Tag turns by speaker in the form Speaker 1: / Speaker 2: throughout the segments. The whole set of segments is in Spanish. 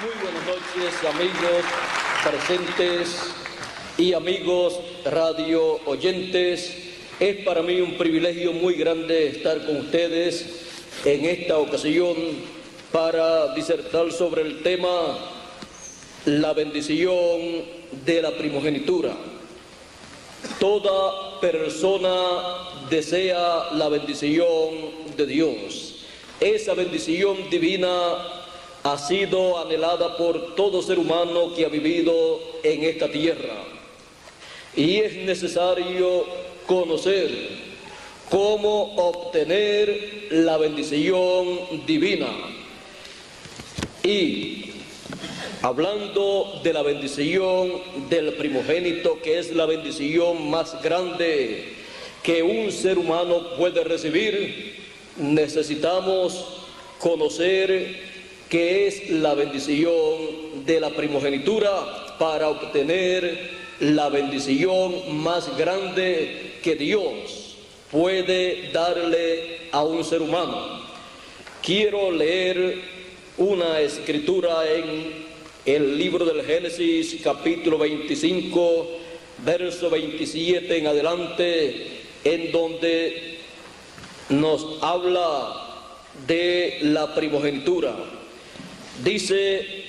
Speaker 1: Muy buenas noches, amigos presentes y amigos radio oyentes. Es para mí un privilegio muy grande estar con ustedes en esta ocasión para disertar sobre el tema la bendición de la primogenitura. Toda persona desea la bendición de Dios. Esa bendición divina ha sido anhelada por todo ser humano que ha vivido en esta tierra. Y es necesario conocer cómo obtener la bendición divina. Y hablando de la bendición del primogénito, que es la bendición más grande que un ser humano puede recibir, necesitamos conocer qué es la bendición de la primogenitura para obtener la bendición más grande que Dios puede darle a un ser humano. Quiero leer una escritura en el libro del Génesis, capítulo 25, verso 27 en adelante, en donde nos habla de la primogenitura. Dice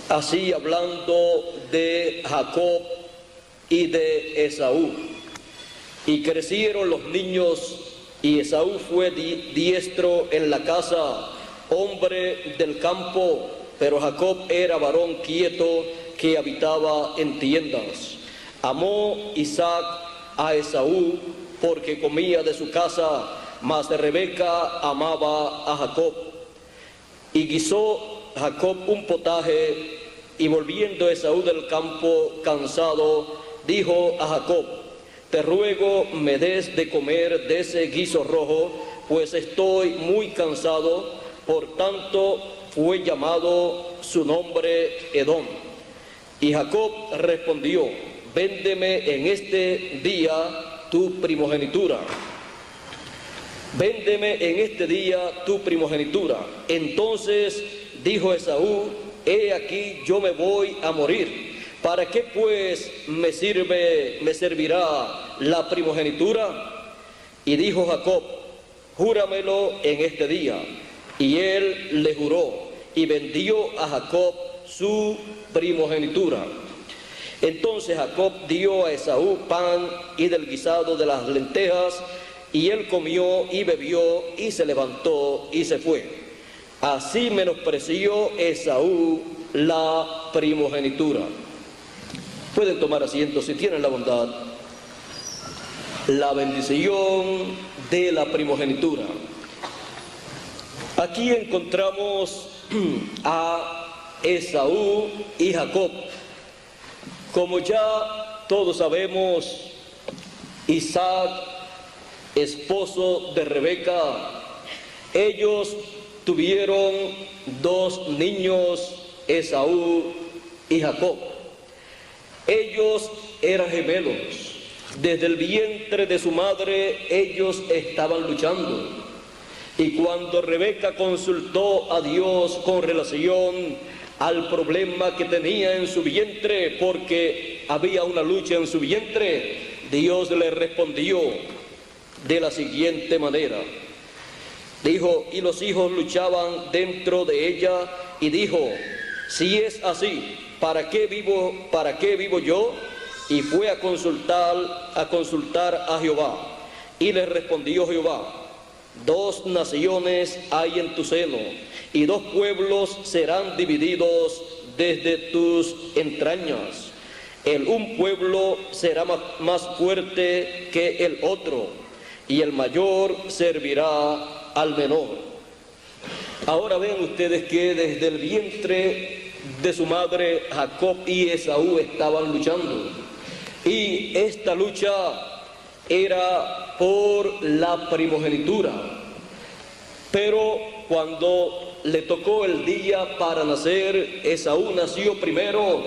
Speaker 1: así, hablando de Jacob y de Esaú: y crecieron los niños, y Esaú fue diestro en la casa, hombre del campo, pero Jacob era varón quieto que habitaba en tiendas. Amó Isaac a Esaú porque comía de su casa, mas Rebeca amaba a Jacob. Y guisó Jacob un potaje, y volviendo Esaú del campo cansado, dijo a Jacob: te ruego me des de comer de ese guiso rojo, pues estoy muy cansado. Por tanto fue llamado su nombre Edom. Y Jacob respondió: véndeme en este día tu primogenitura. Véndeme en este día tu primogenitura. Entonces dijo Esaú: he aquí yo me voy a morir. ¿Para qué pues me servirá la primogenitura? Y dijo Jacob: júramelo en este día. Y él le juró, y vendió a Jacob su primogenitura. Entonces Jacob dio a Esaú pan y del guisado de las lentejas, y él comió y bebió, y se levantó y se fue. Así menospreció Esaú la primogenitura. Pueden tomar asiento si tienen la bondad. La bendición de la primogenitura. Aquí encontramos a Esaú y Jacob. Como ya todos sabemos, Isaac, esposo de Rebeca, ellos tuvieron dos niños, Esaú y Jacob. Ellos eran gemelos. Desde el vientre de su madre ellos estaban luchando. Y cuando Rebeca consultó a Dios con relación al problema que tenía en su vientre, porque había una lucha en su vientre, Dios le respondió de la siguiente manera. Dijo: y los hijos luchaban dentro de ella, y dijo: si es así, ¿para qué vivo yo? Y fue a consultar a Jehová. Y le respondió Jehová: dos naciones hay en tu seno, y dos pueblos serán divididos desde tus entrañas. Un pueblo será más fuerte que el otro, y el mayor servirá al menor. Ahora ven ustedes que desde el vientre de su madre, Jacob y Esaú estaban luchando. Y esta lucha era por la primogenitura. Pero cuando le tocó el día para nacer, Esaú nació primero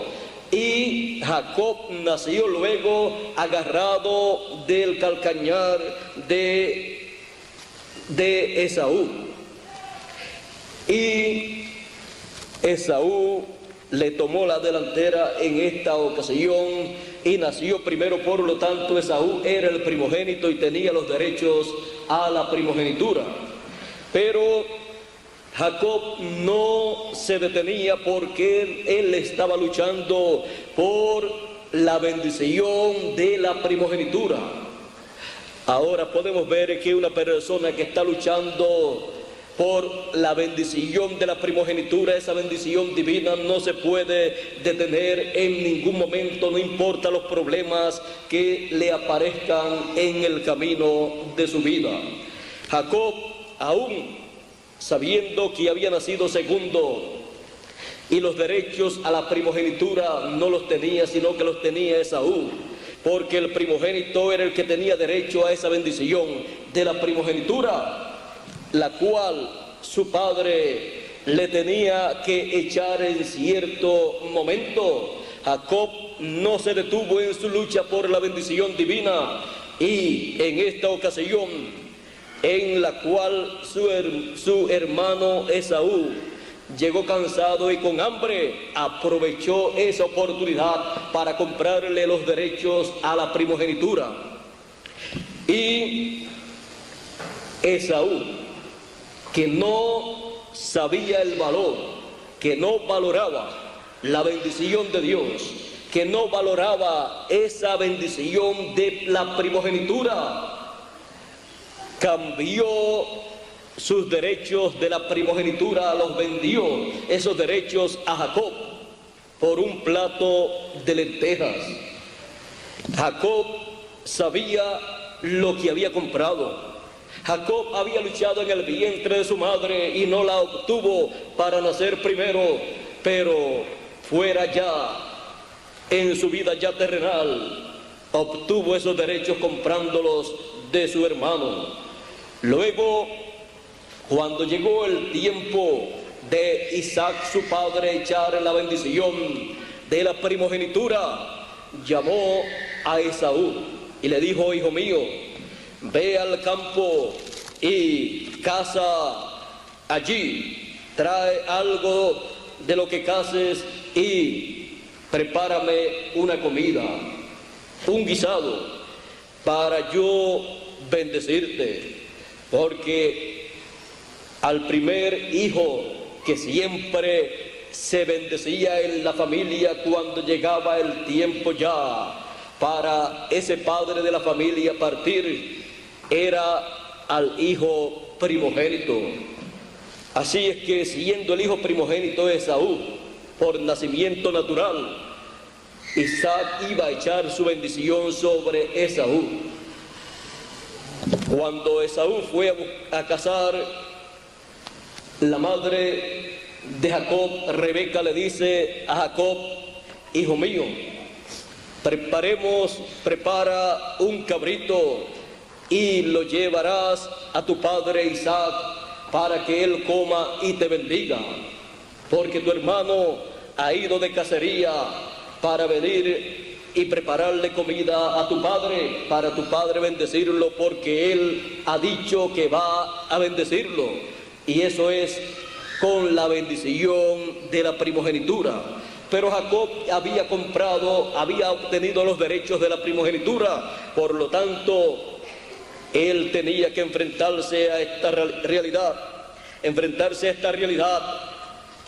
Speaker 1: y Jacob nació luego, agarrado del calcañar de Esaú. Y Esaú le tomó la delantera en esta ocasión y nació primero, por lo tanto Esaú era el primogénito y tenía los derechos a la primogenitura. Pero Jacob no se detenía porque él estaba luchando por la bendición de la primogenitura. Ahora podemos ver que una persona que está luchando por la bendición de la primogenitura, esa bendición divina, no se puede detener en ningún momento, no importa los problemas que le aparezcan en el camino de su vida. Jacob, aún sabiendo que había nacido segundo y los derechos a la primogenitura no los tenía, sino que los tenía Esaú, porque el primogénito era el que tenía derecho a esa bendición de la primogenitura, la cual su padre le tenía que echar en cierto momento. Jacob no se detuvo en su lucha por la bendición divina, y en esta ocasión en la cual su hermano Esaú llegó cansado y con hambre, aprovechó esa oportunidad para comprarle los derechos a la primogenitura. Y Esaú, que no sabía el valor, que no valoraba la bendición de Dios, que no valoraba esa bendición de la primogenitura, cambió sus derechos de la primogenitura, los vendió, esos derechos a Jacob, por un plato de lentejas. Jacob sabía lo que había comprado. Jacob había luchado en el vientre de su madre y no la obtuvo para nacer primero, pero fuera ya, en su vida ya terrenal, obtuvo esos derechos comprándolos de su hermano. Luego, cuando llegó el tiempo de Isaac, su padre, echar la bendición de la primogenitura, llamó a Esaú y le dijo: hijo mío, ve al campo y caza allí, trae algo de lo que caces y prepárame una comida, un guisado, para yo bendecirte, porque al primer hijo que siempre se bendecía en la familia cuando llegaba el tiempo ya para ese padre de la familia partir, era al hijo primogénito. Así es que, siendo el hijo primogénito de Esaú por nacimiento natural, Isaac iba a echar su bendición sobre Esaú. Cuando Esaú fue a cazar, la madre de Jacob, Rebeca, le dice a Jacob: hijo mío, prepara un cabrito y lo llevarás a tu padre Isaac para que él coma y te bendiga, porque tu hermano ha ido de cacería para venir y prepararle comida a tu padre, para tu padre bendecirlo, porque él ha dicho que va a bendecirlo, y eso es con la bendición de la primogenitura. Pero Jacob había comprado, había obtenido los derechos de la primogenitura, por lo tanto él tenía que enfrentarse a esta realidad,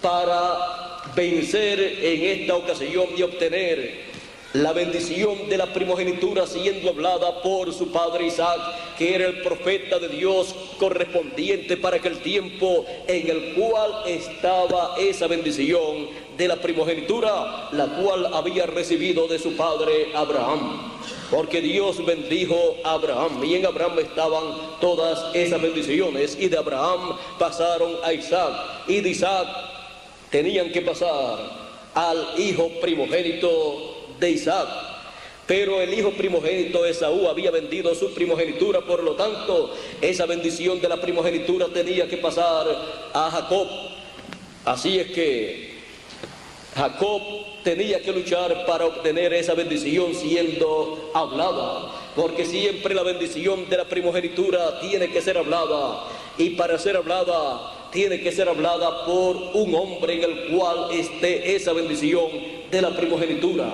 Speaker 1: para vencer en esta ocasión y obtener la bendición de la primogenitura, siendo hablada por su padre Isaac, que era el profeta de Dios correspondiente para aquel tiempo en el cual estaba esa bendición de la primogenitura, la cual había recibido de su padre Abraham. Porque Dios bendijo a Abraham, y en Abraham estaban todas esas bendiciones, y de Abraham pasaron a Isaac, y de Isaac tenían que pasar al hijo primogénito de Isaac. Pero el hijo primogénito Esaú había vendido su primogenitura, por lo tanto esa bendición de la primogenitura tenía que pasar a Jacob. Así es que Jacob tenía que luchar para obtener esa bendición siendo hablada, porque siempre la bendición de la primogenitura tiene que ser hablada, y para ser hablada tiene que ser hablada por un hombre en el cual esté esa bendición de la primogenitura.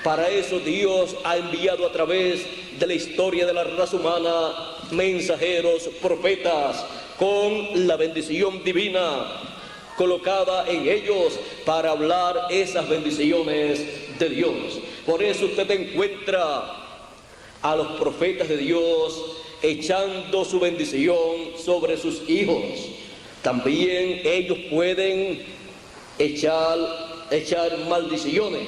Speaker 1: Para eso Dios ha enviado a través de la historia de la raza humana mensajeros, profetas, con la bendición divina colocada en ellos para hablar esas bendiciones de Dios. Por eso usted encuentra a los profetas de Dios echando su bendición sobre sus hijos. También ellos pueden echar maldiciones,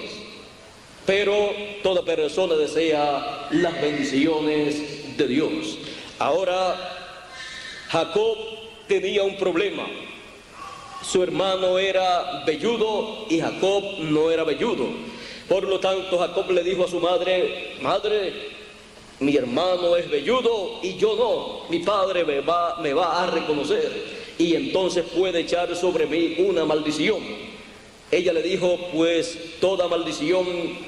Speaker 1: pero toda persona desea las bendiciones de Dios. Ahora, Jacob tenía un problema. Su hermano era velludo y Jacob no era velludo. Por lo tanto, Jacob le dijo a su madre: madre, mi hermano es velludo y yo no. Mi padre me va a reconocer y entonces puede echar sobre mí una maldición. Ella le dijo: pues toda maldición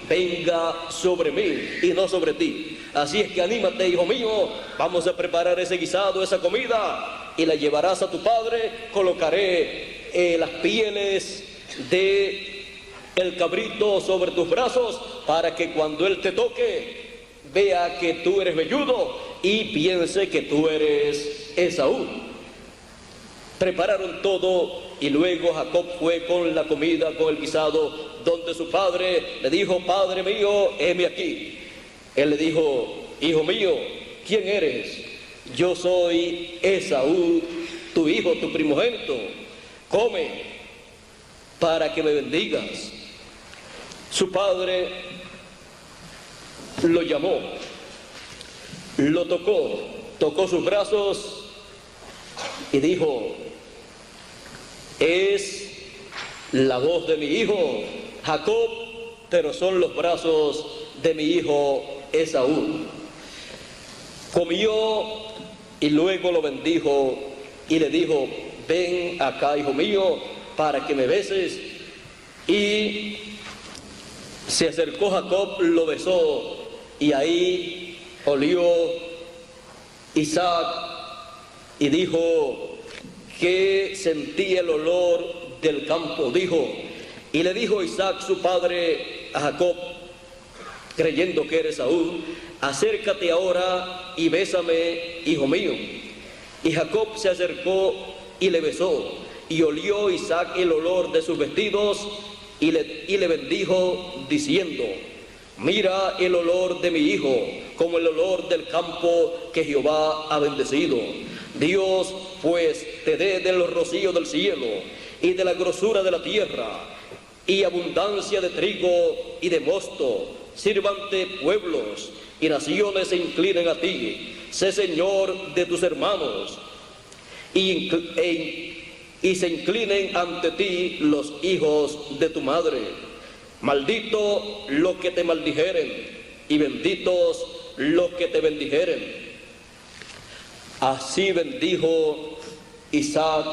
Speaker 1: venga sobre mí y no sobre ti. Así es que anímate, hijo mío, vamos a preparar ese guisado, esa comida, y la llevarás a tu padre. Colocaré las pieles de el cabrito sobre tus brazos para que cuando él te toque vea que tú eres velludo y piense que tú eres Esaú. Prepararon todo y luego Jacob fue con la comida, con el guisado, donde su padre le dijo: padre mío, heme aquí. Él le dijo: hijo mío, ¿quién eres? Yo soy Esaú, tu hijo, tu primogénito. Come para que me bendigas. Su padre lo llamó, lo tocó sus brazos y dijo: es la voz de mi hijo Jacob, pero son los brazos de mi hijo Esaú. Comió y luego lo bendijo y le dijo: ven acá, hijo mío, para que me beses. Y se acercó Jacob, lo besó, y ahí olió Isaac y dijo que sentía el olor del campo. Y le dijo Isaac, su padre, a Jacob, creyendo que era Esaú: acércate ahora y bésame, hijo mío. Y Jacob se acercó y le besó, y olió Isaac el olor de sus vestidos, y le bendijo diciendo: mira el olor de mi hijo, como el olor del campo que Jehová ha bendecido. Dios pues te dé del rocío del cielo y de la grosura de la tierra, y abundancia de trigo y de mosto. Sírvante pueblos y naciones se inclinen a ti. Sé señor de tus hermanos, y se inclinen ante ti los hijos de tu madre. Maldito los que te maldijeren, y benditos los que te bendijeren. Así bendijo Isaac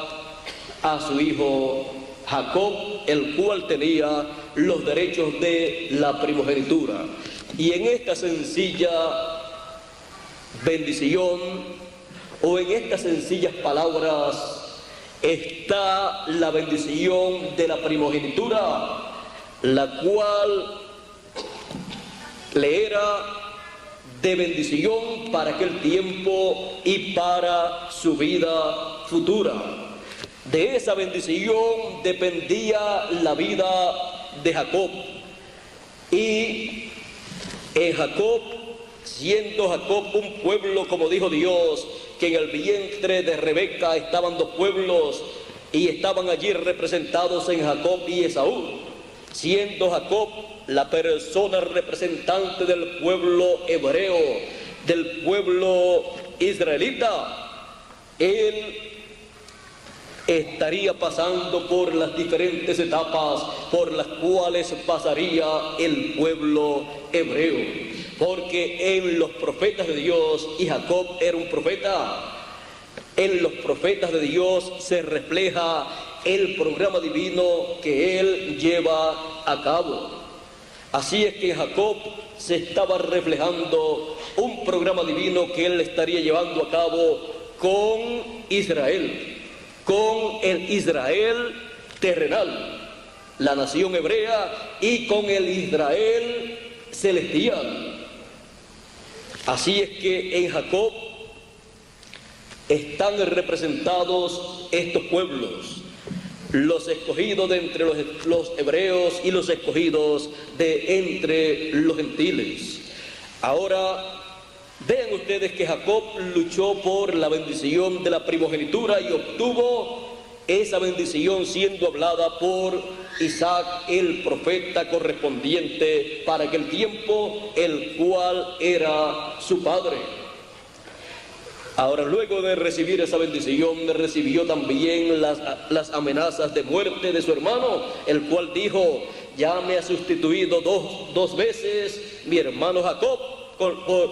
Speaker 1: a su hijo Jacob, el cual tenía los derechos de la primogenitura. Y en esta sencilla bendición, o en estas sencillas palabras, está la bendición de la primogenitura, la cual le era de bendición para aquel tiempo y para su vida futura. De esa bendición dependía la vida de Jacob. Y en Jacob, siendo Jacob un pueblo, como dijo Dios, que en el vientre de Rebeca estaban dos pueblos y estaban allí representados en Jacob y Esaú, siendo Jacob la persona representante del pueblo hebreo, del pueblo israelita, él estaría pasando por las diferentes etapas por las cuales pasaría el pueblo hebreo, porque en los profetas de Dios, y Jacob era un profeta, en los profetas de Dios se refleja el programa divino que él lleva a cabo. Así es que en Jacob se estaba reflejando un programa divino que él estaría llevando a cabo con Israel. con el Israel terrenal, la nación hebrea, y con el Israel celestial. Así es que en Jacob están representados estos pueblos, los escogidos de entre los hebreos y los escogidos de entre los gentiles. Ahora, vean ustedes que Jacob luchó por la bendición de la primogenitura y obtuvo esa bendición siendo hablada por Isaac, el profeta correspondiente para aquel tiempo, el cual era su padre. Ahora, luego de recibir esa bendición, recibió también las amenazas de muerte de su hermano, el cual dijo: ya me ha sustituido dos veces mi hermano Jacob.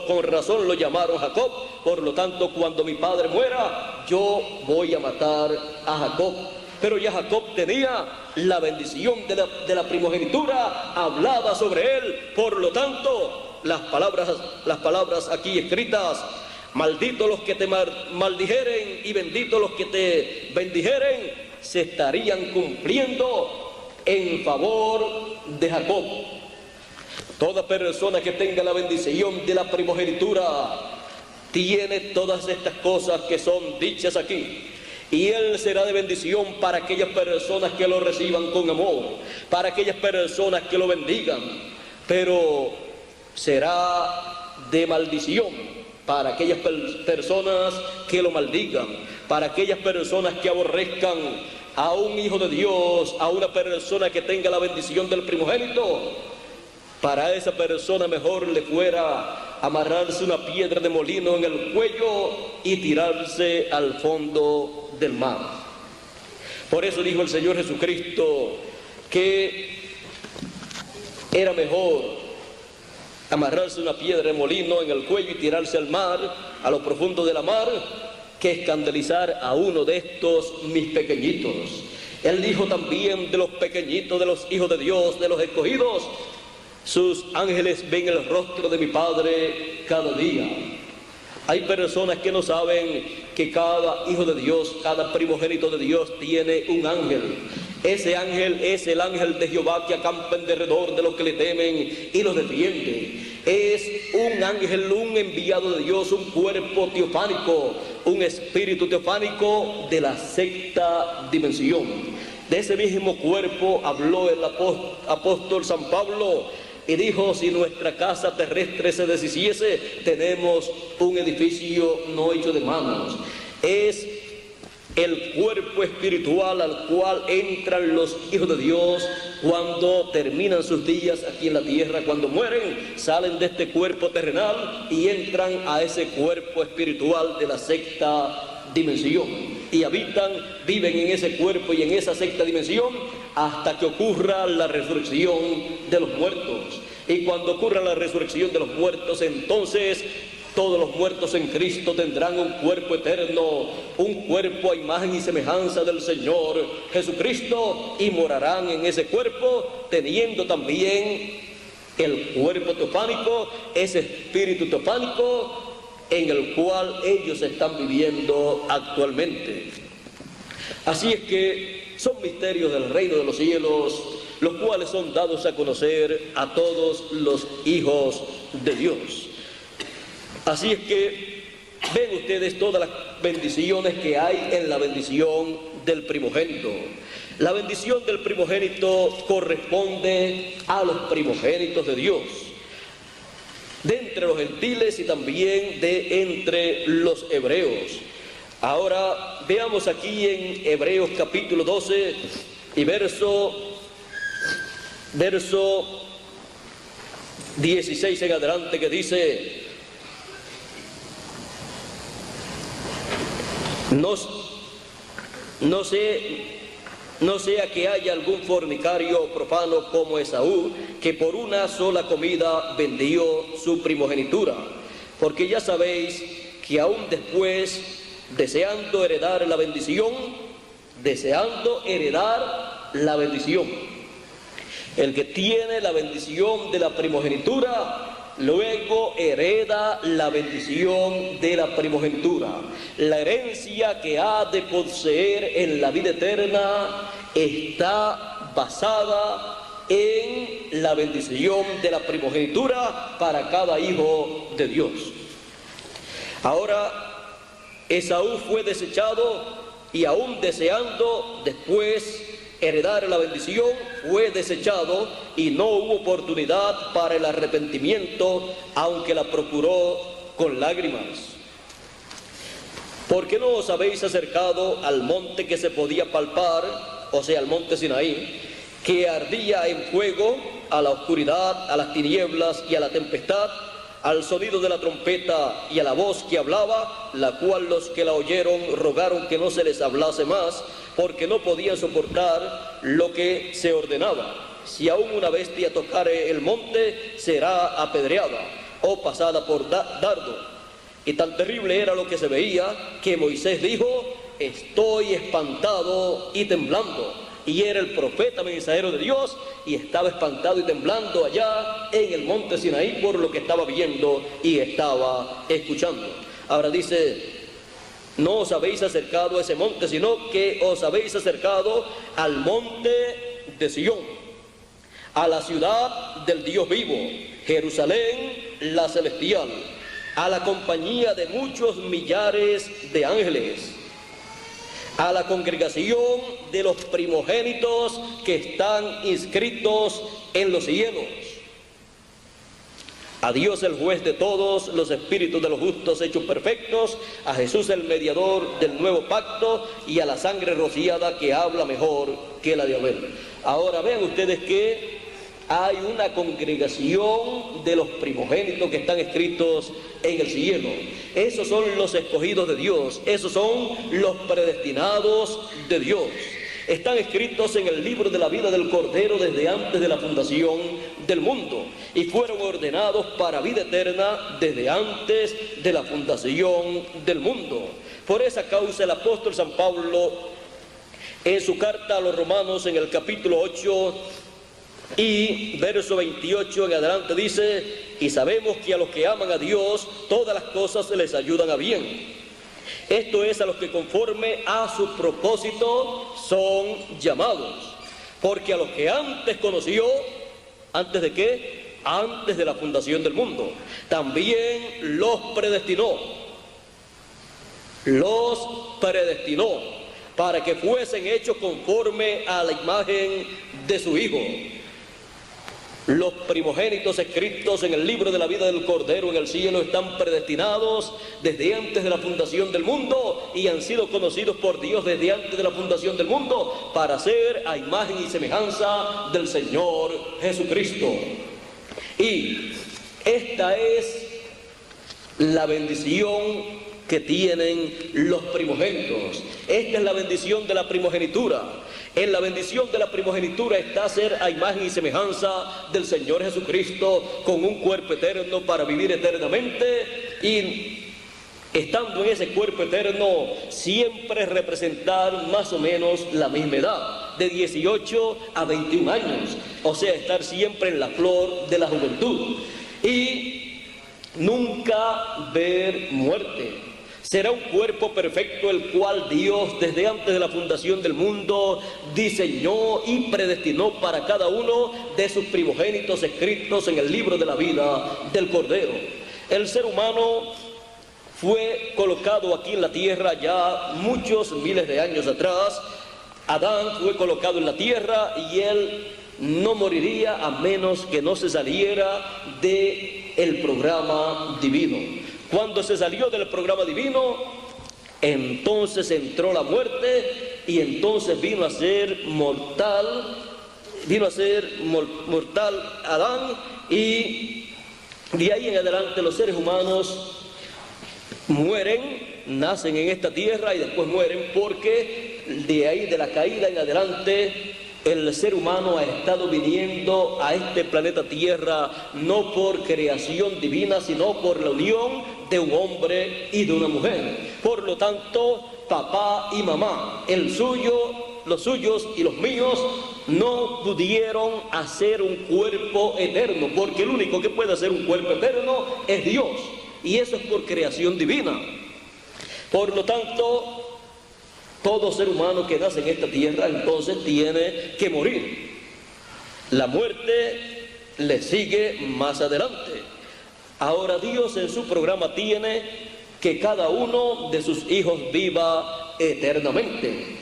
Speaker 1: Con razón lo llamaron Jacob. Por lo tanto, cuando mi padre muera, yo voy a matar a Jacob. Pero ya Jacob tenía la bendición de la primogenitura hablada sobre él. Por lo tanto, las palabras aquí escritas: malditos los que te maldijeren y benditos los que te bendijeren, se estarían cumpliendo en favor de Jacob. Toda persona que tenga la bendición de la primogenitura tiene todas estas cosas que son dichas aquí. Y él será de bendición para aquellas personas que lo reciban con amor, para aquellas personas que lo bendigan. Pero será de maldición para aquellas personas que lo maldigan, para aquellas personas que aborrezcan a un hijo de Dios, a una persona que tenga la bendición del primogénito. Para esa persona mejor le fuera amarrarse una piedra de molino en el cuello y tirarse al fondo del mar. Por eso dijo el Señor Jesucristo que era mejor amarrarse una piedra de molino en el cuello y tirarse al mar, a lo profundo de la mar, que escandalizar a uno de estos mis pequeñitos. Él dijo también de los pequeñitos, de los hijos de Dios, de los escogidos: sus ángeles ven el rostro de mi Padre cada día. Hay personas que no saben que cada hijo de Dios, cada primogénito de Dios tiene un ángel. Ese ángel es el ángel de Jehová que acampa en derredor de los que le temen y los defiende. Es un ángel, un enviado de Dios, un cuerpo teofánico, un espíritu teofánico de la sexta dimensión. De ese mismo cuerpo habló el apóstol San Pablo y dijo: si nuestra casa terrestre se deshiciese, tenemos un edificio no hecho de manos. Es el cuerpo espiritual al cual entran los hijos de Dios cuando terminan sus días aquí en la tierra. Cuando mueren, salen de este cuerpo terrenal y entran a ese cuerpo espiritual de la sexta dimensión, y viven en ese cuerpo y en esa sexta dimensión hasta que ocurra la resurrección de los muertos. Y cuando ocurra la resurrección de los muertos, entonces todos los muertos en Cristo tendrán un cuerpo eterno, un cuerpo a imagen y semejanza del Señor Jesucristo, y morarán en ese cuerpo, teniendo también el cuerpo teofánico, ese espíritu teofánico en el cual ellos están viviendo actualmente. Así es que son misterios del reino de los cielos, los cuales son dados a conocer a todos los hijos de Dios. Así es que ven ustedes todas las bendiciones que hay en la bendición del primogénito. La bendición del primogénito corresponde a los primogénitos de Dios, de entre los gentiles y también de entre los hebreos. Ahora veamos aquí en Hebreos capítulo 12 y verso 16 en adelante, que dice: no sea que haya algún fornicario profano como Esaú, que por una sola comida vendió su primogenitura. Porque ya sabéis que aún después, deseando heredar la bendición, el que tiene la bendición de la primogenitura luego hereda la bendición de la primogenitura. La herencia que ha de poseer en la vida eterna está basada en la bendición de la primogenitura para cada hijo de Dios. Ahora, Esaú fue desechado y aún deseando después heredar la bendición, fue desechado y no hubo oportunidad para el arrepentimiento, aunque la procuró con lágrimas. ¿Por qué no os habéis acercado al monte que se podía palpar, o sea, al monte Sinaí, que ardía en fuego, a la oscuridad, a las tinieblas y a la tempestad, al sonido de la trompeta y a la voz que hablaba, la cual los que la oyeron rogaron que no se les hablase más, porque no podían soportar lo que se ordenaba? Si aún una bestia tocare el monte, será apedreada o pasada por dardo. Y tan terrible era lo que se veía, que Moisés dijo: estoy espantado y temblando. Y era el profeta mensajero de Dios, y estaba espantado y temblando allá en el monte Sinaí por lo que estaba viendo y estaba escuchando. Ahora dice: no os habéis acercado a ese monte, sino que os habéis acercado al monte de Sión, a la ciudad del Dios vivo, Jerusalén la celestial, a la compañía de muchos millares de ángeles, a la congregación de los primogénitos que están inscritos en los cielos, a Dios el juez de todos los espíritus de los justos hechos perfectos, a Jesús el mediador del nuevo pacto, y a la sangre rociada que habla mejor que la de Abel. Ahora vean ustedes que hay una congregación de los primogénitos que están escritos en el cielo. Esos son los escogidos de Dios, esos son los predestinados de Dios. Están escritos en el libro de la vida del Cordero desde antes de la fundación del mundo, y fueron ordenados para vida eterna desde antes de la fundación del mundo. Por esa causa el apóstol San Pablo, en su carta a los Romanos, en el capítulo 8 y verso 28 en adelante, dice: y sabemos que a los que aman a Dios todas las cosas les ayudan a bien. Esto es, a los que conforme a su propósito son llamados. Porque a los que antes conoció, ¿antes de qué? Antes de la fundación del mundo, también los predestinó. Los predestinó para que fuesen hechos conforme a la imagen de su Hijo. Los primogénitos escritos en el libro de la vida del Cordero en el cielo están predestinados desde antes de la fundación del mundo, y han sido conocidos por Dios desde antes de la fundación del mundo para ser a imagen y semejanza del Señor Jesucristo. Y esta es la bendición que tienen los primogénitos. Esta es la bendición de la primogenitura. En la bendición de la primogenitura está ser a imagen y semejanza del Señor Jesucristo, con un cuerpo eterno para vivir eternamente, y estando en ese cuerpo eterno siempre representar más o menos la misma edad, de 18 a 21 años, o sea, estar siempre en la flor de la juventud, y nunca ver muerte. Será un cuerpo perfecto, el cual Dios desde antes de la fundación del mundo diseñó y predestinó para cada uno de sus primogénitos escritos en el libro de la vida del Cordero. El ser humano fue colocado aquí en la tierra ya muchos miles de años atrás. Adán fue colocado en la tierra y él no moriría a menos que no se saliera del programa divino. Cuando se salió del programa divino, entonces entró la muerte, y entonces vino a ser mortal Adán, y de ahí en adelante los seres humanos mueren, nacen en esta tierra y después mueren, porque de ahí, de la caída en adelante, el ser humano ha estado viniendo a este planeta Tierra no por creación divina, sino por la unión de un hombre y de una mujer. Por lo tanto, papá y mamá, el suyo, los suyos y los míos, no pudieron hacer un cuerpo eterno, porque el único que puede hacer un cuerpo eterno es Dios, y eso es por creación divina. Por lo tanto, todo ser humano que nace en esta tierra entonces tiene que morir. La muerte le sigue más adelante. Ahora Dios en su programa tiene que cada uno de sus hijos viva eternamente.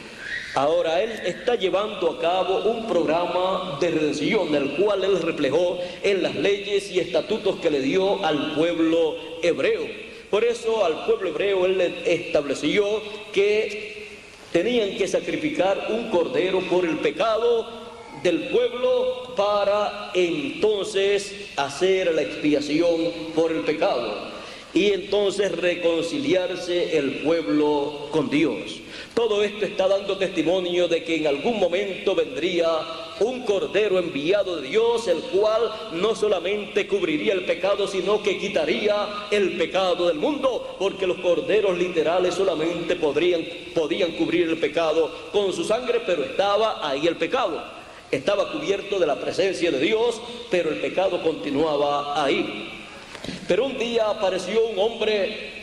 Speaker 1: Ahora Él está llevando a cabo un programa de redención, el cual Él reflejó en las leyes y estatutos que le dio al pueblo hebreo. Por eso al pueblo hebreo Él le estableció que tenían que sacrificar un cordero por el pecado del pueblo para entonces hacer la expiación por el pecado y entonces reconciliarse el pueblo con Dios. Todo esto está dando testimonio de que en algún momento vendría un cordero enviado de Dios, el cual no solamente cubriría el pecado, sino que quitaría el pecado del mundo, porque los corderos literales solamente podían cubrir el pecado con su sangre, pero estaba ahí el pecado. Estaba cubierto de la presencia de Dios, pero el pecado continuaba ahí. Pero un día apareció un hombre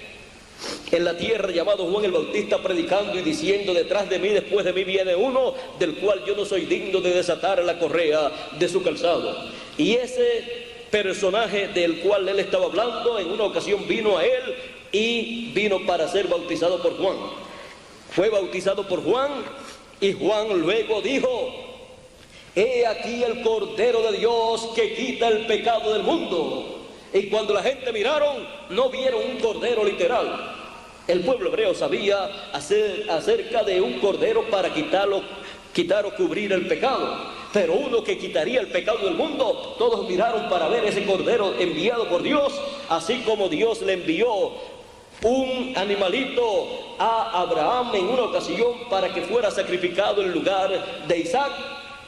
Speaker 1: en la tierra llamado Juan el Bautista, predicando y diciendo: detrás de mí, después de mí viene uno del cual yo no soy digno de desatar la correa de su calzado. Y ese personaje del cual él estaba hablando en una ocasión vino a él y vino para ser bautizado por Juan. Fue bautizado por Juan y Juan luego dijo: he aquí el Cordero de Dios que quita el pecado del mundo. Y cuando la gente miraron, no vieron un cordero literal. El pueblo hebreo sabía acerca de un cordero para quitar o cubrir el pecado, pero uno que quitaría el pecado del mundo. Todos miraron para ver ese cordero enviado por Dios, así como Dios le envió un animalito a Abraham en una ocasión para que fuera sacrificado en lugar de Isaac.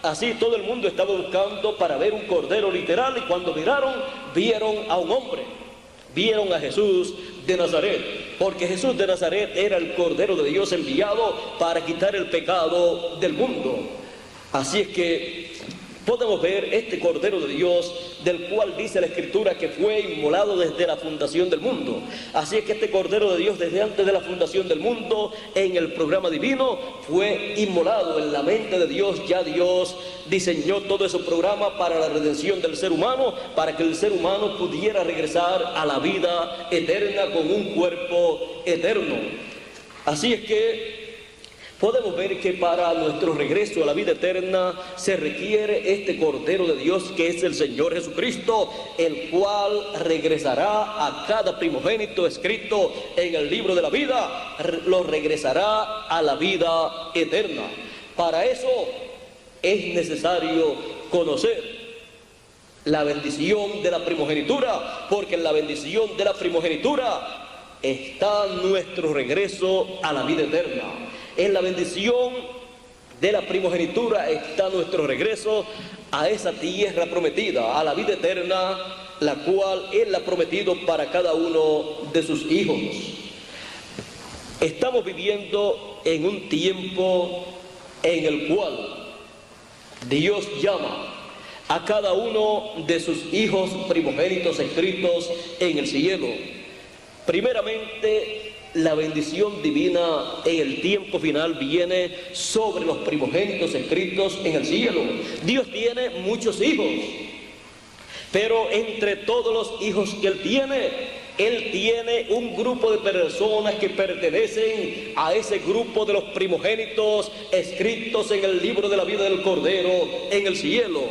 Speaker 1: Así todo el mundo estaba buscando para ver un cordero literal, y cuando miraron, vieron a un hombre, vieron a Jesús de Nazaret, porque Jesús de Nazaret era el Cordero de Dios enviado para quitar el pecado del mundo. Así es que podemos ver este Cordero de Dios, del cual dice la Escritura que fue inmolado desde la fundación del mundo. Así es que este Cordero de Dios, desde antes de la fundación del mundo, en el programa divino, fue inmolado en la mente de Dios. Ya Dios diseñó todo ese programa para la redención del ser humano, para que el ser humano pudiera regresar a la vida eterna con un cuerpo eterno. Así es que podemos ver que para nuestro regreso a la vida eterna se requiere este Cordero de Dios, que es el Señor Jesucristo, el cual regresará a cada primogénito escrito en el libro de la vida, lo regresará a la vida eterna. Para eso es necesario conocer la bendición de la primogenitura, porque en la bendición de la primogenitura está nuestro regreso a la vida eterna. En la bendición de la primogenitura está nuestro regreso a esa tierra prometida, a la vida eterna, la cual Él ha prometido para cada uno de sus hijos. Estamos viviendo en un tiempo en el cual Dios llama a cada uno de sus hijos primogénitos escritos en el cielo. Primeramente, la bendición divina en el tiempo final viene sobre los primogénitos escritos en el cielo. Dios tiene muchos hijos, pero entre todos los hijos que Él tiene un grupo de personas que pertenecen a ese grupo de los primogénitos escritos en el libro de la vida del Cordero en el cielo.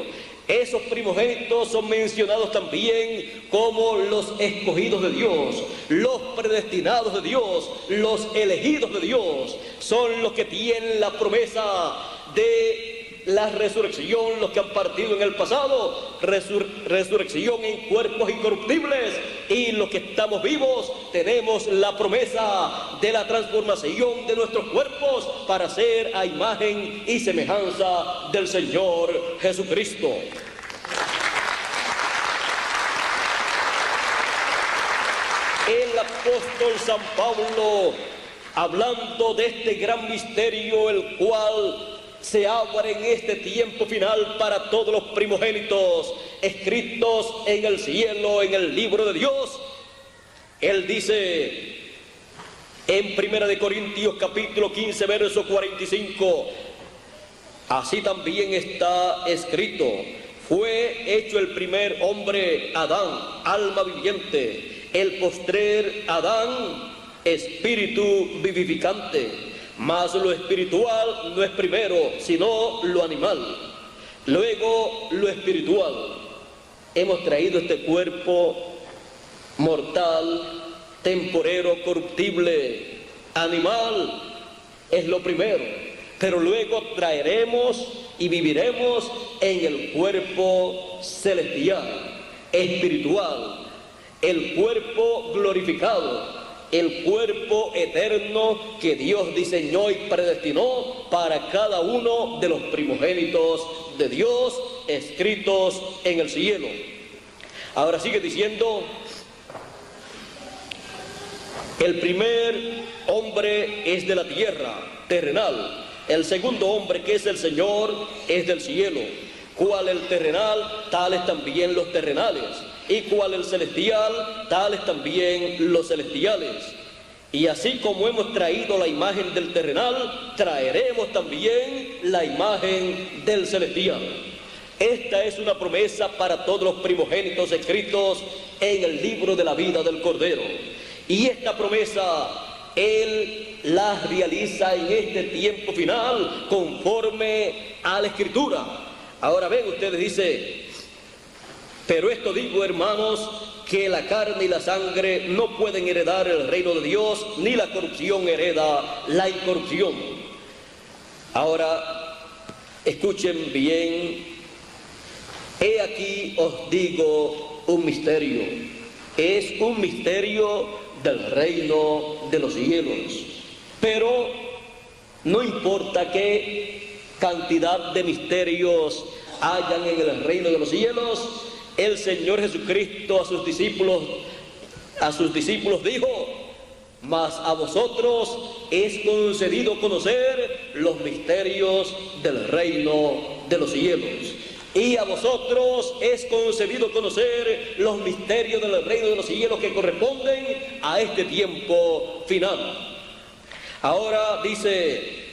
Speaker 1: Esos primogénitos son mencionados también como los escogidos de Dios, los predestinados de Dios, los elegidos de Dios. Son los que tienen la promesa de la resurrección, los que han partido en el pasado, resurrección en cuerpos incorruptibles, y los que estamos vivos tenemos la promesa de la transformación de nuestros cuerpos para ser a imagen y semejanza del Señor Jesucristo. El apóstol San Pablo, hablando de este gran misterio, el cual se abre en este tiempo final para todos los primogénitos escritos en el cielo, en el libro de Dios. Él dice en 1 Corintios capítulo 15, verso 45, así también está escrito: fue hecho el primer hombre, Adán, alma viviente; el postrer Adán, espíritu vivificante. Mas lo espiritual no es primero, sino lo animal, luego lo espiritual. Hemos traído este cuerpo mortal, temporero, corruptible, animal, es lo primero, pero luego traeremos y viviremos en el cuerpo celestial, espiritual, el cuerpo glorificado, el cuerpo eterno que Dios diseñó y predestinó para cada uno de los primogénitos de Dios escritos en el cielo. Ahora sigue diciendo: el primer hombre es de la tierra, terrenal; el segundo hombre, que es el Señor, es del cielo. Cual el terrenal, tales también los terrenales; y cual el celestial, tales también los celestiales. Y así como hemos traído la imagen del terrenal, traeremos también la imagen del celestial. Esta es una promesa para todos los primogénitos escritos en el libro de la vida del Cordero. Y esta promesa Él la realiza en este tiempo final conforme a la Escritura. Ahora ven ustedes, dice: pero esto digo, hermanos, que la carne y la sangre no pueden heredar el reino de Dios, ni la corrupción hereda la incorrupción. Ahora, escuchen bien. He aquí os digo un misterio. Es un misterio del reino de los cielos. Pero no importa qué cantidad de misterios hayan en el reino de los cielos, el Señor Jesucristo a sus discípulos dijo: mas a vosotros es concedido conocer los misterios del reino de los cielos. Y a vosotros es concedido conocer los misterios del reino de los cielos que corresponden a este tiempo final. Ahora dice: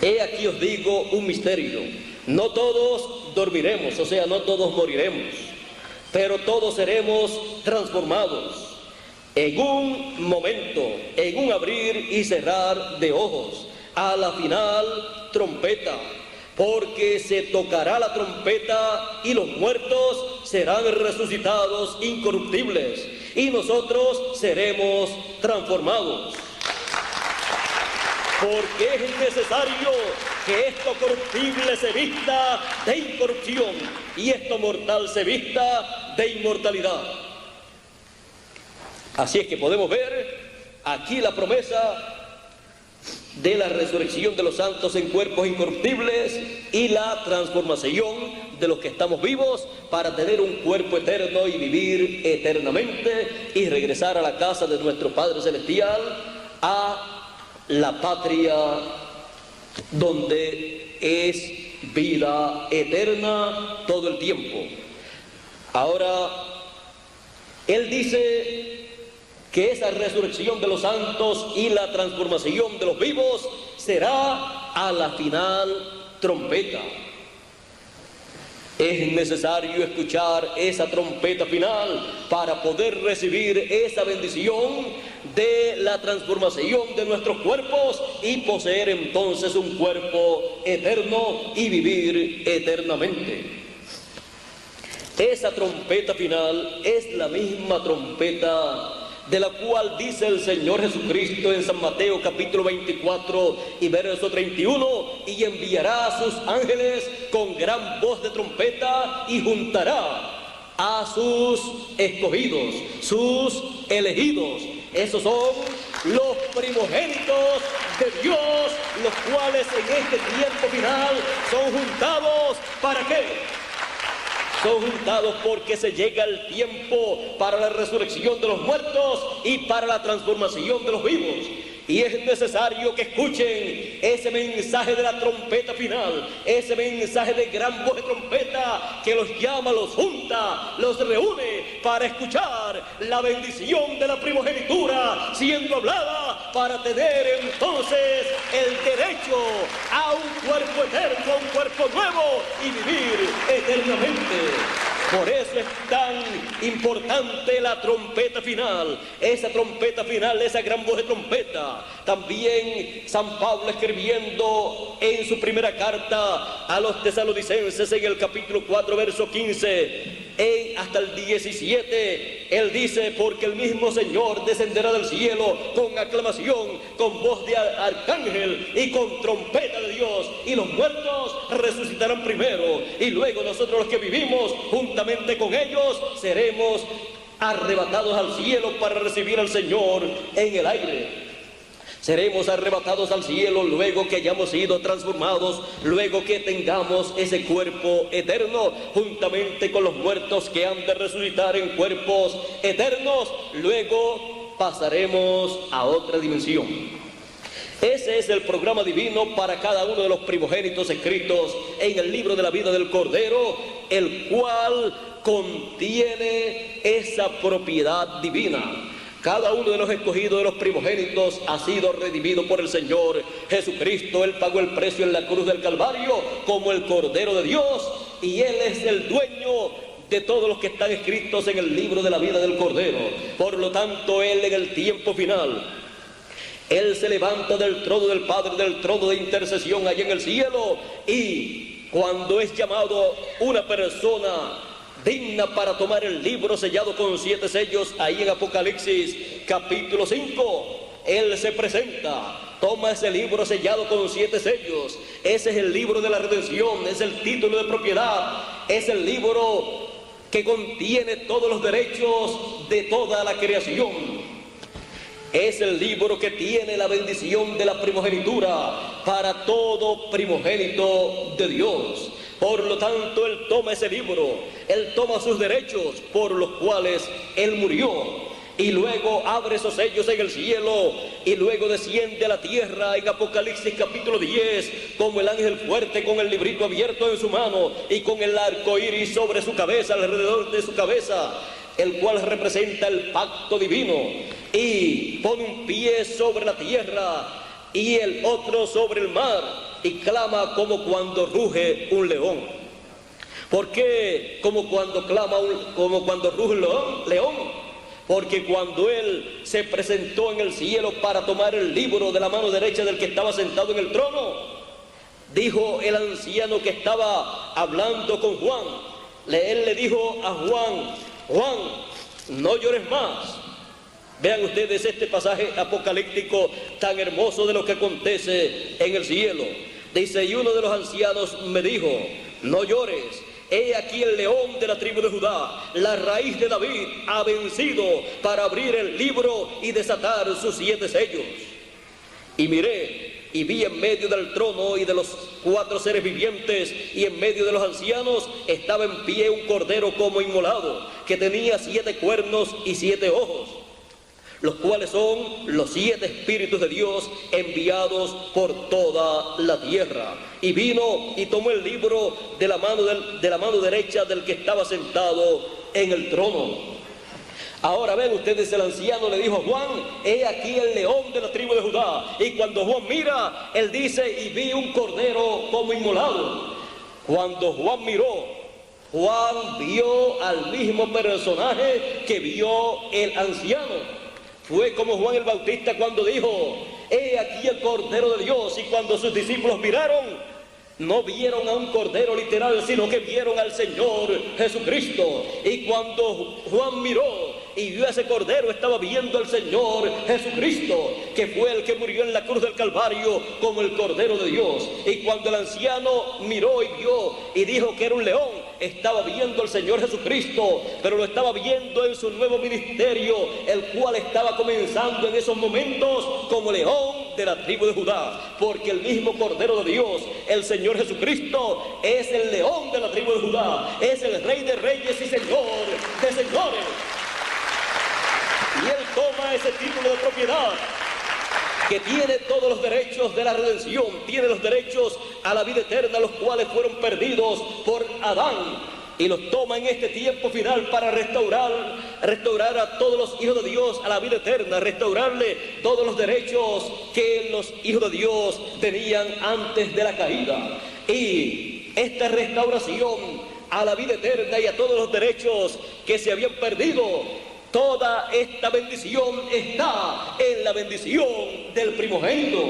Speaker 1: he aquí os digo un misterio. No todos dormiremos, o sea, no todos moriremos, pero todos seremos transformados en un momento, en un abrir y cerrar de ojos, a la final trompeta. Porque se tocará la trompeta y los muertos serán resucitados incorruptibles, y nosotros seremos transformados. Porque es necesario que esto corruptible se vista de incorrupción y esto mortal se vista de inmortalidad. Así es que podemos ver aquí la promesa de la resurrección de los santos en cuerpos incorruptibles y la transformación de los que estamos vivos para tener un cuerpo eterno y vivir eternamente y regresar a la casa de nuestro Padre Celestial, a la patria donde es vida eterna todo el tiempo. Ahora, Él dice que esa resurrección de los santos y la transformación de los vivos será a la final trompeta. Es necesario escuchar esa trompeta final para poder recibir esa bendición de la transformación de nuestros cuerpos y poseer entonces un cuerpo eterno y vivir eternamente. Esa trompeta final es la misma trompeta de la cual dice el Señor Jesucristo en San Mateo capítulo 24 y verso 31: y enviará a sus ángeles con gran voz de trompeta y juntará a sus escogidos, sus elegidos. Esos son los primogénitos de Dios, los cuales en este tiempo final son juntados. ¿Para qué? Son juntados porque se llega el tiempo para la resurrección de los muertos y para la transformación de los vivos. Y es necesario que escuchen ese mensaje de la trompeta final, ese mensaje de gran voz de trompeta que los llama, los junta, los reúne para escuchar la bendición de la primogenitura siendo hablada, para tener entonces el derecho a un cuerpo eterno, un cuerpo nuevo y vivir eternamente. Por eso es tan importante la trompeta final, esa trompeta final, esa gran voz de trompeta. También San Pablo, escribiendo en su primera carta a los tesalonicenses en el capítulo 4, verso 15, hasta el 17, él dice: porque el mismo Señor descenderá del cielo con aclamación, con voz de arcángel y con trompeta de Dios, y los muertos resucitarán primero, y luego nosotros los que vivimos juntamente con ellos seremos arrebatados al cielo para recibir al Señor en el aire. Seremos arrebatados al cielo luego que hayamos sido transformados, luego que tengamos ese cuerpo eterno, juntamente con los muertos que han de resucitar en cuerpos eternos. Luego pasaremos a otra dimensión. Ese es el programa divino para cada uno de los primogénitos escritos en el libro de la vida del Cordero, el cual contiene esa propiedad divina. Cada uno de los escogidos de los primogénitos ha sido redimido por el Señor Jesucristo. Él pagó el precio en la cruz del Calvario como el Cordero de Dios, y Él es el dueño de todos los que están escritos en el libro de la vida del Cordero. Por lo tanto, Él en el tiempo final, Él se levanta del trono del Padre, del trono de intercesión allá en el cielo, y cuando es llamado una persona digna para tomar el libro sellado con 7 sellos, ahí en Apocalipsis capítulo 5, Él se presenta, toma ese libro sellado con 7 sellos. Ese es el libro de la redención, es el título de propiedad, es el libro que contiene todos los derechos de toda la creación. Es el libro que tiene la bendición de la primogenitura para todo primogénito de Dios. Por lo tanto, Él toma ese libro, Él toma sus derechos por los cuales Él murió, y luego abre esos sellos en el cielo, y luego desciende a la tierra en Apocalipsis capítulo 10, como el ángel fuerte con el librito abierto en su mano, y con el arco iris sobre su cabeza, alrededor de su cabeza, el cual representa el pacto divino, y pone un pie sobre la tierra y el otro sobre el mar, y clama como cuando ruge un león. ¿Por qué como cuando ruge un león? Porque cuando Él se presentó en el cielo para tomar el libro de la mano derecha del que estaba sentado en el trono, dijo el anciano que estaba hablando con Juan, él le dijo a Juan: Juan, no llores más. Vean ustedes este pasaje apocalíptico tan hermoso de lo que acontece en el cielo. Dice: y uno de los ancianos me dijo: no llores, he aquí el león de la tribu de Judá, la raíz de David, ha vencido para abrir el libro y desatar sus 7 sellos. Y miré, y vi en medio del trono y de los 4 seres vivientes, y en medio de los ancianos, estaba en pie un cordero como inmolado, que tenía 7 cuernos y 7 ojos, los cuales son los 7 espíritus de Dios enviados por toda la tierra. Y vino y tomó el libro de la mano derecha del que estaba sentado en el trono. Ahora ven ustedes, el anciano le dijo a Juan: he aquí el león de la tribu de Judá. Y cuando Juan mira, él dice: y vi un cordero como inmolado. Cuando Juan miró, Juan vio al mismo personaje que vio el anciano. Fue como Juan el Bautista cuando dijo: he aquí el Cordero de Dios. Y cuando sus discípulos miraron, no vieron a un cordero literal, sino que vieron al Señor Jesucristo. Y cuando Juan miró y vio a ese cordero, estaba viendo al Señor Jesucristo, que fue el que murió en la cruz del Calvario como el Cordero de Dios. Y cuando el anciano miró y vio y dijo que era un león, estaba viendo al Señor Jesucristo, pero lo estaba viendo en su nuevo ministerio, el cual estaba comenzando en esos momentos como león de la tribu de Judá, porque el mismo Cordero de Dios, el Señor Jesucristo, es el león de la tribu de Judá, es el Rey de reyes y Señor de señores. Y Él toma ese título de propiedad que tiene todos los derechos de la redención, tiene los derechos a la vida eterna, los cuales fueron perdidos por Adán, y los toma en este tiempo final para restaurar a todos los hijos de Dios a la vida eterna, restaurarle todos los derechos que los hijos de Dios tenían antes de la caída. Y esta restauración a la vida eterna y a todos los derechos que se habían perdido, toda esta bendición está en la bendición del primogénito.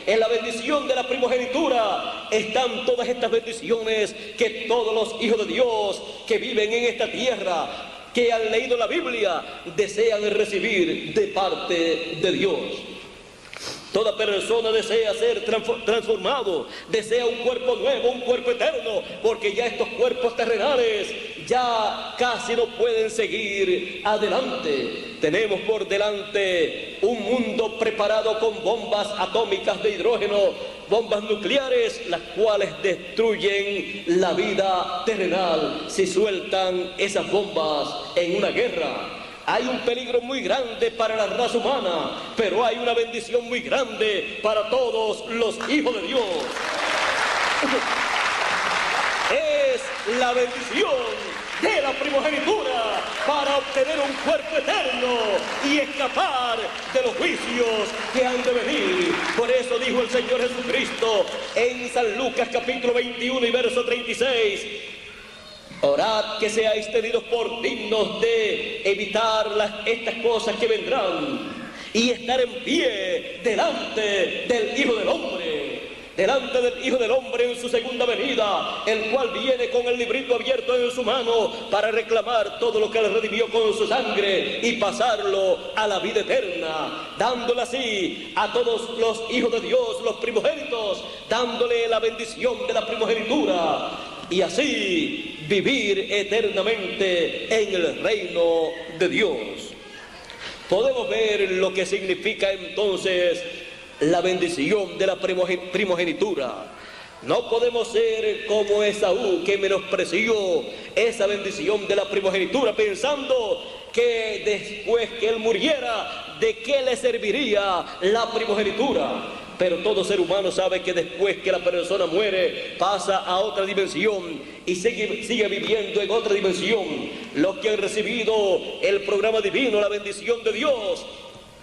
Speaker 1: En la bendición de la primogenitura están todas estas bendiciones que todos los hijos de Dios que viven en esta tierra, que han leído la Biblia, desean recibir de parte de Dios. Toda persona desea ser transformado, desea un cuerpo nuevo, un cuerpo eterno, porque ya estos cuerpos terrenales ya casi no pueden seguir adelante. Tenemos por delante un mundo preparado con bombas atómicas de hidrógeno, bombas nucleares, las cuales destruyen la vida terrenal si sueltan esas bombas en una guerra. Hay un peligro muy grande para la raza humana, pero hay una bendición muy grande para todos los hijos de Dios. Es la bendición de la primogenitura para obtener un cuerpo eterno y escapar de los juicios que han de venir. Por eso dijo el Señor Jesucristo en San Lucas capítulo 21 y verso 36: orad que seáis tenidos por dignos de evitar estas cosas que vendrán y estar en pie delante del Hijo del Hombre. Delante del Hijo del Hombre en su segunda venida, el cual viene con el librito abierto en su mano para reclamar todo lo que él redimió con su sangre y pasarlo a la vida eterna, dándole así a todos los hijos de Dios, los primogénitos, dándole la bendición de la primogenitura, y así vivir eternamente en el reino de Dios. Podemos ver lo que significa entonces la bendición de la primogenitura. No podemos ser como Esaú, que menospreció esa bendición de la primogenitura, pensando que después que él muriera, ¿de qué le serviría la primogenitura? Pero todo ser humano sabe que después que la persona muere, pasa a otra dimensión y sigue viviendo en otra dimensión. Los que han recibido el programa divino, la bendición de Dios,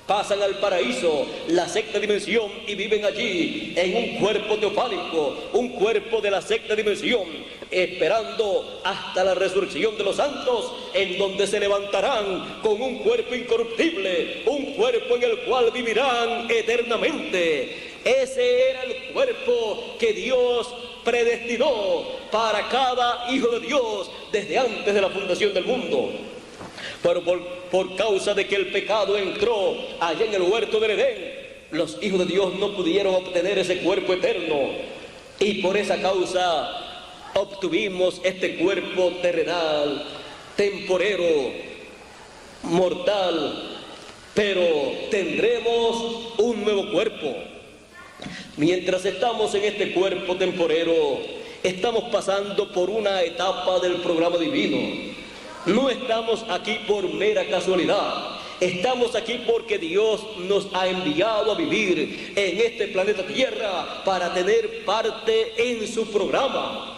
Speaker 1: pasan al paraíso, la sexta dimensión, y viven allí en un cuerpo teofánico, un cuerpo de la sexta dimensión, esperando hasta la resurrección de los santos, en donde se levantarán con un cuerpo incorruptible, un cuerpo en el cual vivirán eternamente. Ese era el cuerpo que Dios predestinó para cada hijo de Dios desde antes de la fundación del mundo. Pero por causa de que el pecado entró allá en el huerto del Edén, los hijos de Dios no pudieron obtener ese cuerpo eterno, y por esa causa obtuvimos este cuerpo terrenal, temporero, mortal, pero tendremos un nuevo cuerpo. Mientras estamos en este cuerpo temporero, estamos pasando por una etapa del programa divino. No estamos aquí por mera casualidad, estamos aquí porque Dios nos ha enviado a vivir en este planeta Tierra para tener parte en su programa.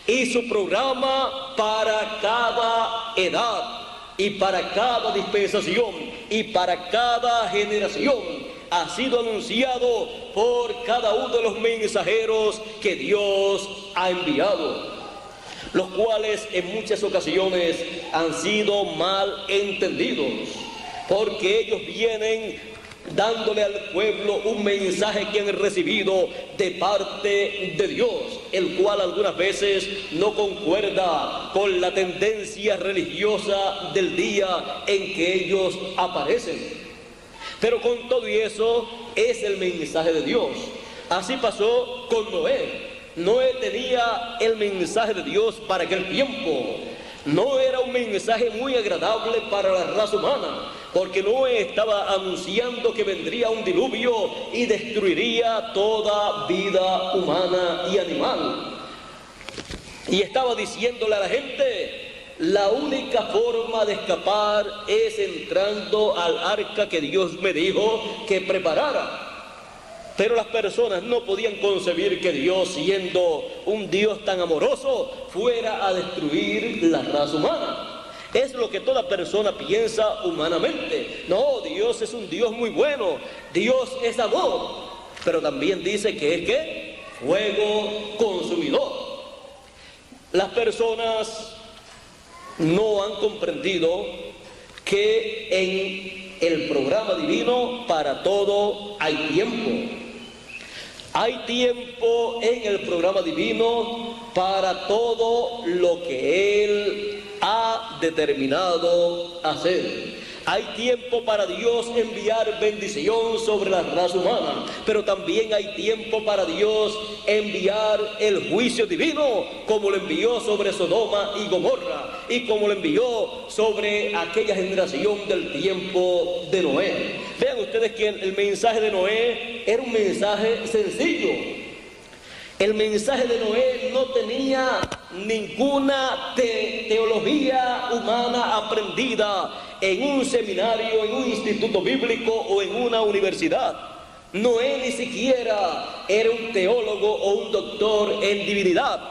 Speaker 1: Y su programa para cada edad y para cada dispensación y para cada generación ha sido anunciado por cada uno de los mensajeros que Dios ha enviado, los cuales en muchas ocasiones han sido mal entendidos, porque ellos vienen dándole al pueblo un mensaje que han recibido de parte de Dios, el cual algunas veces no concuerda con la tendencia religiosa del día en que ellos aparecen. Pero con todo y eso es el mensaje de Dios. Así pasó con Noé. Noé tenía el mensaje de Dios para aquel tiempo. No era un mensaje muy agradable para la raza humana, porque Noé estaba anunciando que vendría un diluvio y destruiría toda vida humana y animal. Y estaba diciéndole a la gente: la única forma de escapar es entrando al arca que Dios me dijo que preparara. Pero las personas no podían concebir que Dios, siendo un Dios tan amoroso, fuera a destruir la raza humana. Es lo que toda persona piensa humanamente. No, Dios es un Dios muy bueno, Dios es amor, pero también dice que es ¿qué? Fuego consumidor. Las personas no han comprendido que en el programa divino para todo hay tiempo. Hay tiempo en el programa divino para todo lo que Él ha determinado hacer. Hay tiempo para Dios enviar bendición sobre la raza humana, pero también hay tiempo para Dios enviar el juicio divino, como lo envió sobre Sodoma y Gomorra, y como lo envió sobre aquella generación del tiempo de Noé. Vean ustedes que el mensaje de Noé era un mensaje sencillo. El mensaje de Noé no tenía ninguna teología humana aprendida en un seminario, en un instituto bíblico o en una universidad. Noé ni siquiera era un teólogo o un doctor en divinidad,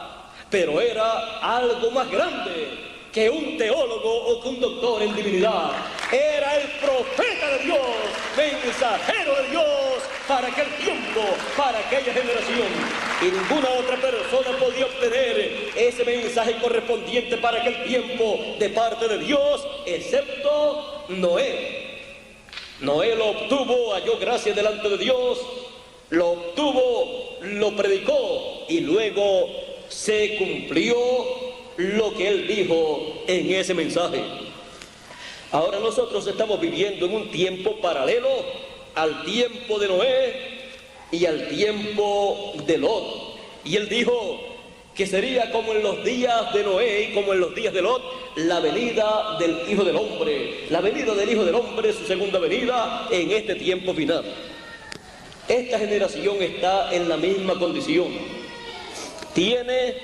Speaker 1: pero era algo más grande que un teólogo o que un doctor en divinidad. Era el profeta de Dios, mensajero de Dios para aquel tiempo, para aquella generación. Y ninguna otra persona podía obtener ese mensaje correspondiente para aquel tiempo de parte de Dios, excepto Noé. Noé lo obtuvo, halló gracia delante de Dios, lo obtuvo, lo predicó y luego se cumplió lo que él dijo en ese mensaje. Ahora nosotros estamos viviendo en un tiempo paralelo al tiempo de Noé y al tiempo de Lot. Y él dijo que sería como en los días de Noé y como en los días de Lot, la venida del Hijo del Hombre. La venida del Hijo del Hombre, su segunda venida en este tiempo final. Esta generación está en la misma condición. Tiene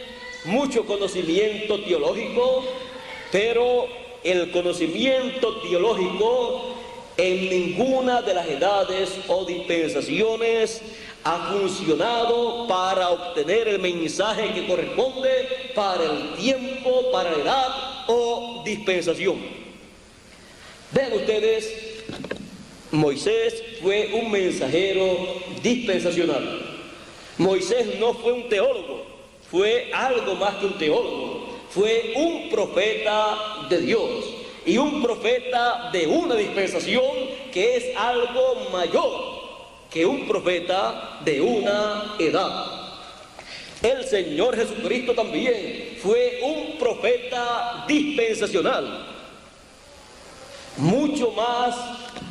Speaker 1: mucho conocimiento teológico, pero el conocimiento teológico en ninguna de las edades o dispensaciones ha funcionado para obtener el mensaje que corresponde para el tiempo, para la edad o dispensación. Vean ustedes, Moisés fue un mensajero dispensacional. Moisés no fue un teólogo, fue algo más que un teólogo, fue un profeta de Dios y un profeta de una dispensación que es algo mayor que un profeta de una edad. El Señor Jesucristo también fue un profeta dispensacional, mucho más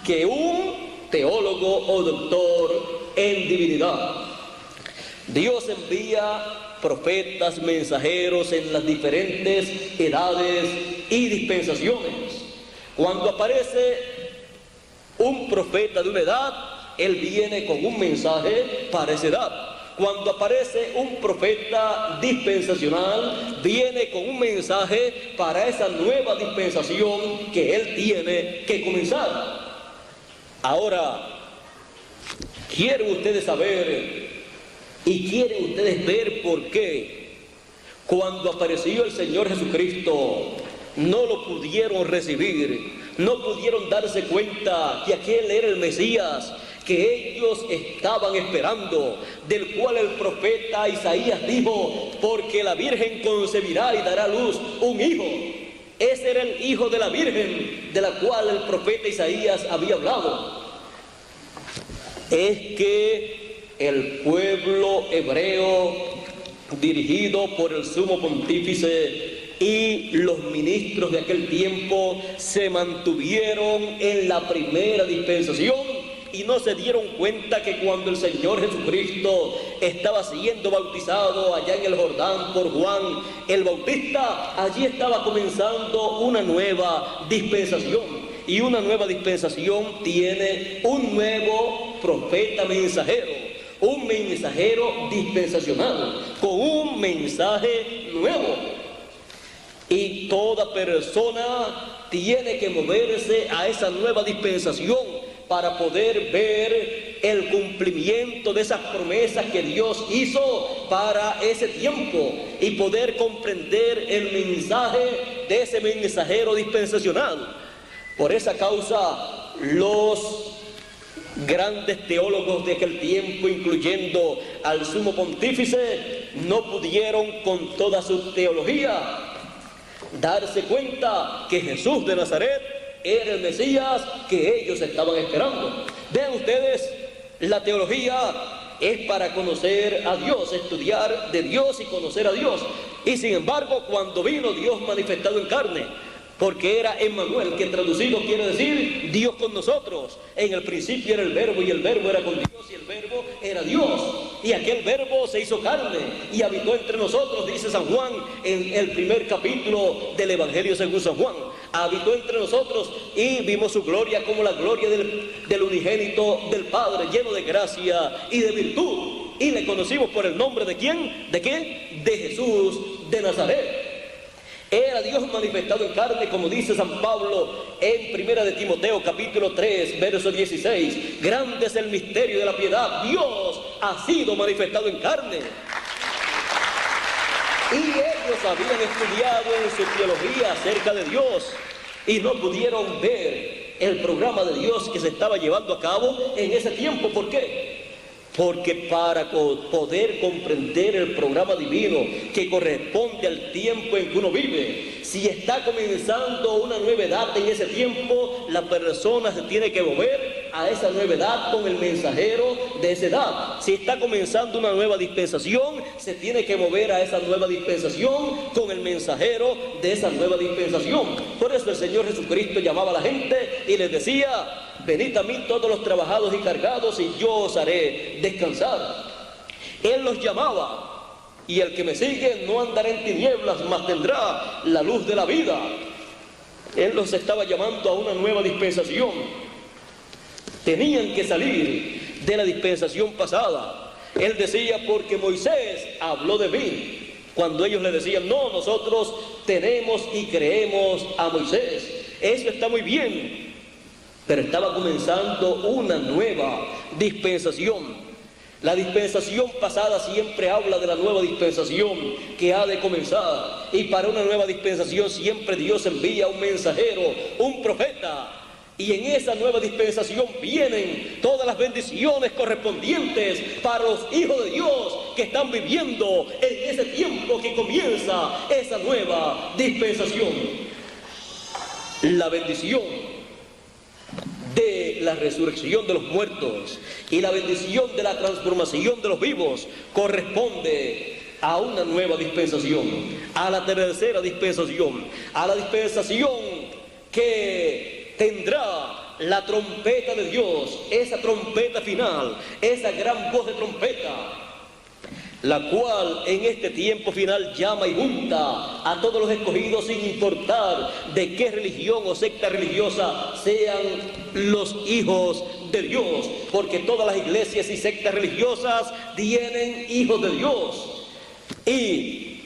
Speaker 1: que un teólogo o doctor en divinidad. Dios envía profetas, mensajeros en las diferentes edades y dispensaciones. Cuando aparece un profeta de una edad, él viene con un mensaje para esa edad. Cuando aparece un profeta dispensacional, viene con un mensaje para esa nueva dispensación que él tiene que comenzar. Ahora, quieren ustedes saber y quieren ustedes ver por qué cuando apareció el Señor Jesucristo no lo pudieron recibir, no pudieron darse cuenta que aquel era el Mesías que ellos estaban esperando, del cual el profeta Isaías dijo: porque la Virgen concebirá y dará a luz un hijo. Ese era el hijo de la Virgen de la cual el profeta Isaías había hablado. Es que el pueblo hebreo, dirigido por el sumo pontífice y los ministros de aquel tiempo, se mantuvieron en la primera dispensación y no se dieron cuenta que cuando el Señor Jesucristo estaba siendo bautizado allá en el Jordán por Juan el Bautista, allí estaba comenzando una nueva dispensación. Y una nueva dispensación tiene un nuevo profeta mensajero, un mensajero dispensacional, con un mensaje nuevo. Y toda persona tiene que moverse a esa nueva dispensación para poder ver el cumplimiento de esas promesas que Dios hizo para ese tiempo y poder comprender el mensaje de ese mensajero dispensacional. Por esa causa, los grandes teólogos de aquel tiempo, incluyendo al sumo pontífice, no pudieron con toda su teología darse cuenta que Jesús de Nazaret era el Mesías que ellos estaban esperando. Vean ustedes, la teología es para conocer a Dios, estudiar de Dios y conocer a Dios. Y sin embargo, cuando vino Dios manifestado en carne, porque era Emmanuel, que traducido quiere decir Dios con nosotros. En el principio era el Verbo, y el Verbo era con Dios, y el Verbo era Dios. Y aquel Verbo se hizo carne y habitó entre nosotros, dice San Juan en el primer capítulo del Evangelio según San Juan. Habitó entre nosotros y vimos su gloria como la gloria del unigénito del Padre, lleno de gracia y de virtud. Y le conocimos por el nombre de ¿quién? ¿De qué? De Jesús de Nazaret. Era Dios manifestado en carne, como dice San Pablo en Primera de Timoteo capítulo 3, verso 16. Grande es el misterio de la piedad. Dios ha sido manifestado en carne. Y ellos habían estudiado en su teología acerca de Dios y no pudieron ver el programa de Dios que se estaba llevando a cabo en ese tiempo. ¿Por qué? Porque para poder comprender el programa divino que corresponde al tiempo en que uno vive, si está comenzando una nueva edad en ese tiempo, la persona se tiene que mover a esa nueva edad con el mensajero de esa edad. Si está comenzando una nueva dispensación, se tiene que mover a esa nueva dispensación con el mensajero de esa nueva dispensación. Por eso el Señor Jesucristo llamaba a la gente y les decía: venid a mí todos los trabajados y cargados, y yo os haré descansar. Él los llamaba, y el que me sigue no andará en tinieblas, mas tendrá la luz de la vida. Él los estaba llamando a una nueva dispensación. Tenían que salir de la dispensación pasada. Él decía: porque Moisés habló de mí. Cuando ellos le decían: no, nosotros tenemos y creemos a Moisés. Eso está muy bien, pero estaba comenzando una nueva dispensación. La dispensación pasada siempre habla de la nueva dispensación que ha de comenzar. Y para una nueva dispensación siempre Dios envía un mensajero, un profeta. Y en esa nueva dispensación vienen todas las bendiciones correspondientes para los hijos de Dios que están viviendo en ese tiempo que comienza esa nueva dispensación. La bendición de la resurrección de los muertos y la bendición de la transformación de los vivos corresponde a una nueva dispensación, a la tercera dispensación, a la dispensación que tendrá la trompeta de Dios, esa trompeta final, esa gran voz de trompeta, la cual en este tiempo final llama y junta a todos los escogidos sin importar de qué religión o secta religiosa sean los hijos de Dios, porque todas las iglesias y sectas religiosas tienen hijos de Dios. Y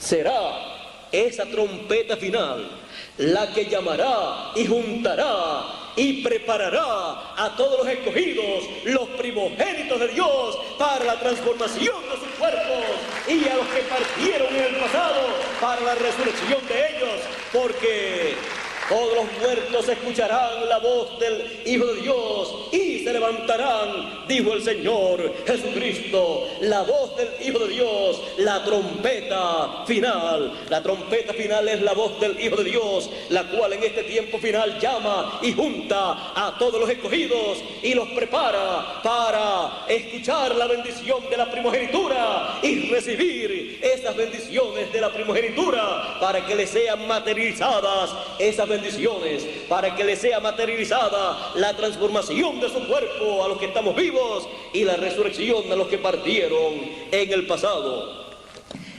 Speaker 1: será esa trompeta final la que llamará y juntará y preparará a todos los escogidos, los primogénitos de Dios, para la transformación de sus cuerpos, y a los que partieron en el pasado para la resurrección de ellos, porque todos los muertos escucharán la voz del Hijo de Dios y se levantarán, dijo el Señor Jesucristo. La voz del Hijo de Dios, la trompeta final. La trompeta final es la voz del Hijo de Dios, la cual en este tiempo final llama y junta a todos los escogidos y los prepara para escuchar la bendición de la primogenitura y recibir esas bendiciones de la primogenitura para que les sean materializadas esas bendiciones, para que les sea materializada la transformación de su cuerpo a los que estamos vivos y la resurrección a los que partieron en el pasado.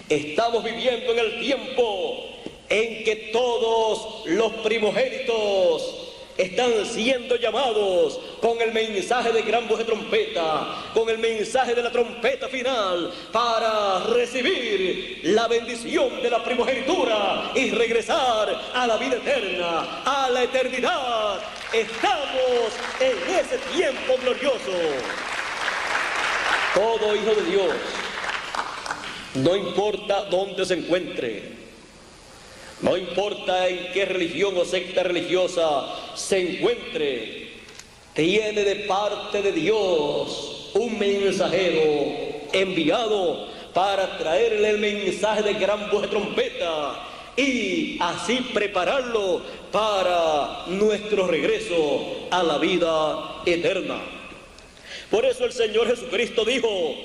Speaker 1: Estamos viviendo en el tiempo en que todos los primogénitos están siendo llamados con el mensaje de gran voz de trompeta, con el mensaje de la trompeta final, para recibir la bendición de la primogenitura y regresar a la vida eterna, a la eternidad estamos en ese tiempo glorioso. Todo hijo de Dios, no importa dónde se encuentre, no importa en qué religión o secta religiosa se encuentre, tiene de parte de Dios un mensajero enviado para traerle el mensaje de gran voz de trompeta y así prepararlo para nuestro regreso a la vida eterna. Por eso el Señor Jesucristo dijo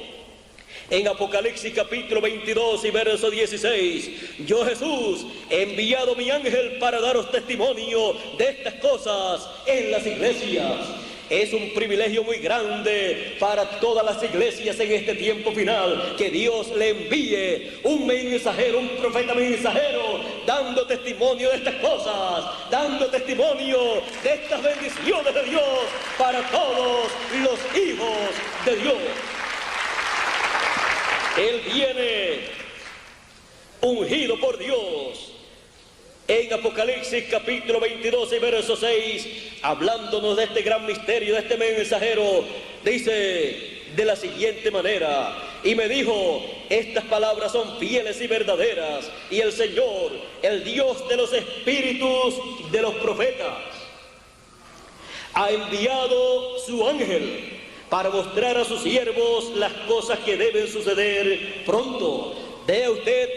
Speaker 1: en Apocalipsis capítulo 22 y verso 16: yo, Jesús, he enviado mi ángel para daros testimonio de estas cosas en las iglesias. Es un privilegio muy grande para todas las iglesias en este tiempo final que Dios le envíe un mensajero, un profeta mensajero, dando testimonio de estas cosas, dando testimonio de estas bendiciones de Dios para todos los hijos de Dios. Él viene ungido por Dios. En Apocalipsis capítulo 22 y verso 6, hablándonos de este gran misterio, de este mensajero, dice de la siguiente manera: y me dijo, estas palabras son fieles y verdaderas, y el Señor, el Dios de los espíritus de los profetas, ha enviado su ángel para mostrar a sus siervos las cosas que deben suceder pronto. Vea usted,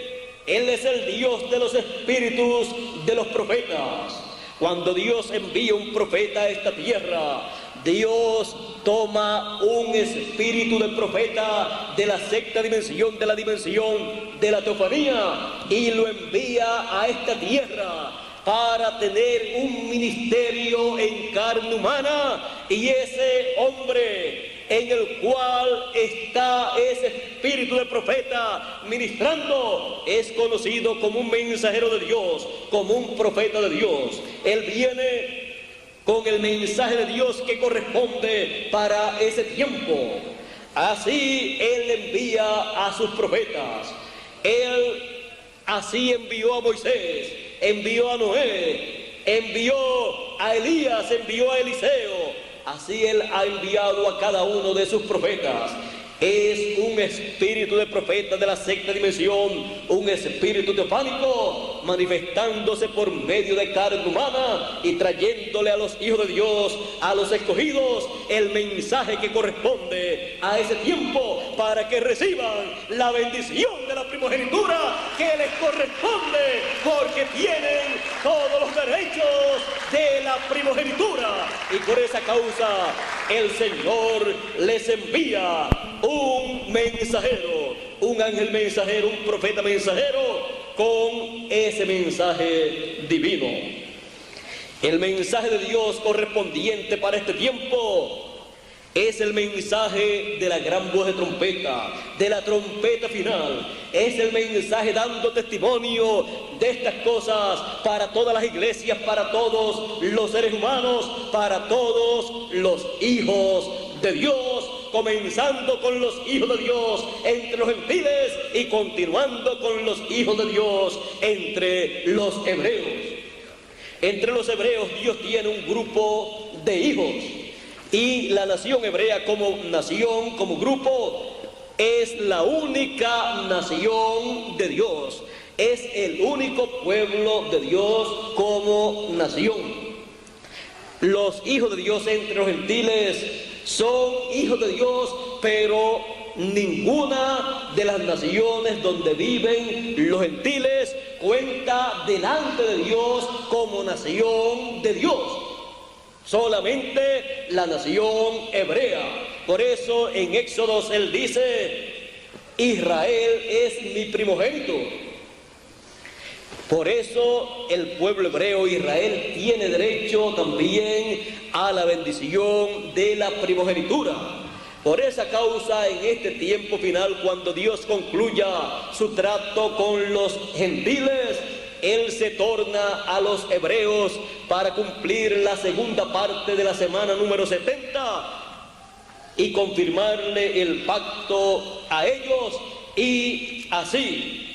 Speaker 1: Él es el Dios de los espíritus de los profetas. Cuando Dios envía un profeta a esta tierra, Dios toma un espíritu de profeta de la sexta dimensión, de la dimensión de la teofanía, y lo envía a esta tierra para tener un ministerio en carne humana, y ese hombre en el cual está ese espíritu de profeta ministrando es conocido como un mensajero de Dios, como un profeta de Dios. Él viene con el mensaje de Dios que corresponde para ese tiempo. Así Él envía a sus profetas. Él así envió a Moisés, envió a Noé, envió a Elías, envió a Eliseo. Así Él ha enviado a cada uno de sus profetas. Es un espíritu de profeta de la sexta dimensión, un espíritu teofánico, manifestándose por medio de carne humana y trayéndole a los hijos de Dios, a los escogidos, el mensaje que corresponde a ese tiempo, para que reciban la bendición de la primogenitura que les corresponde, porque tienen todos los derechos de la primogenitura. Y por esa causa el Señor les envía un mensajero, un ángel mensajero, un profeta mensajero, con ese mensaje divino. El mensaje de Dios correspondiente para este tiempo es el mensaje de la gran voz de trompeta, de la trompeta final. Es el mensaje dando testimonio de estas cosas para todas las iglesias, para todos los seres humanos, para todos los hijos de Dios, comenzando con los hijos de Dios entre los gentiles y continuando con los hijos de Dios entre los hebreos. Entre los hebreos Dios tiene un grupo de hijos, y la nación hebrea como nación, como grupo, es la única nación de Dios, es el único pueblo de Dios como nación. Los hijos de Dios entre los gentiles son hijos de Dios, pero ninguna de las naciones donde viven los gentiles cuenta delante de Dios como nación de Dios. Solamente la nación hebrea. Por eso en Éxodos Él dice: Israel es mi primogénito. Por eso el pueblo hebreo, Israel, tiene derecho también a la bendición de la primogenitura. Por esa causa, en este tiempo final, cuando Dios concluya su trato con los gentiles, Él se torna a los hebreos para cumplir la segunda parte de la semana número 70 y confirmarle el pacto a ellos, y así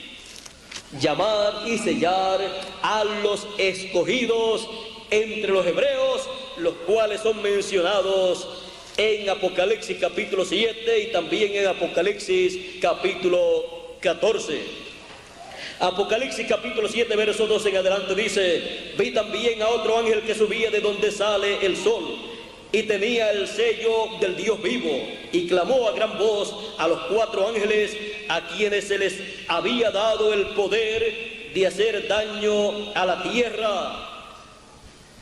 Speaker 1: llamar y sellar a los escogidos entre los hebreos los cuales son mencionados en Apocalipsis capítulo 7 y también en Apocalipsis capítulo 14. Apocalipsis capítulo 7, verso 12 en adelante dice: vi también a otro ángel que subía de donde sale el sol, y tenía el sello del Dios vivo, y clamó a gran voz a los 4 ángeles a quienes se les había dado el poder de hacer daño a la tierra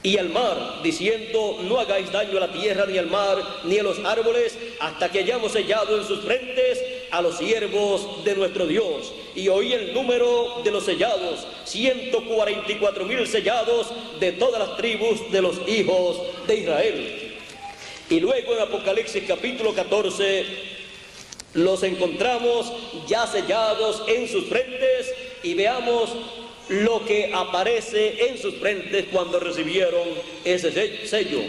Speaker 1: y al mar, diciendo: no hagáis daño a la tierra, ni al mar, ni a los árboles, hasta que hayamos sellado en sus frentes a los siervos de nuestro Dios. Y oí el número de los sellados, 144,000 sellados de todas las tribus de los hijos de Israel. Y luego en Apocalipsis capítulo 14 los encontramos ya sellados en sus frentes, y veamos lo que aparece en sus frentes cuando recibieron ese sello.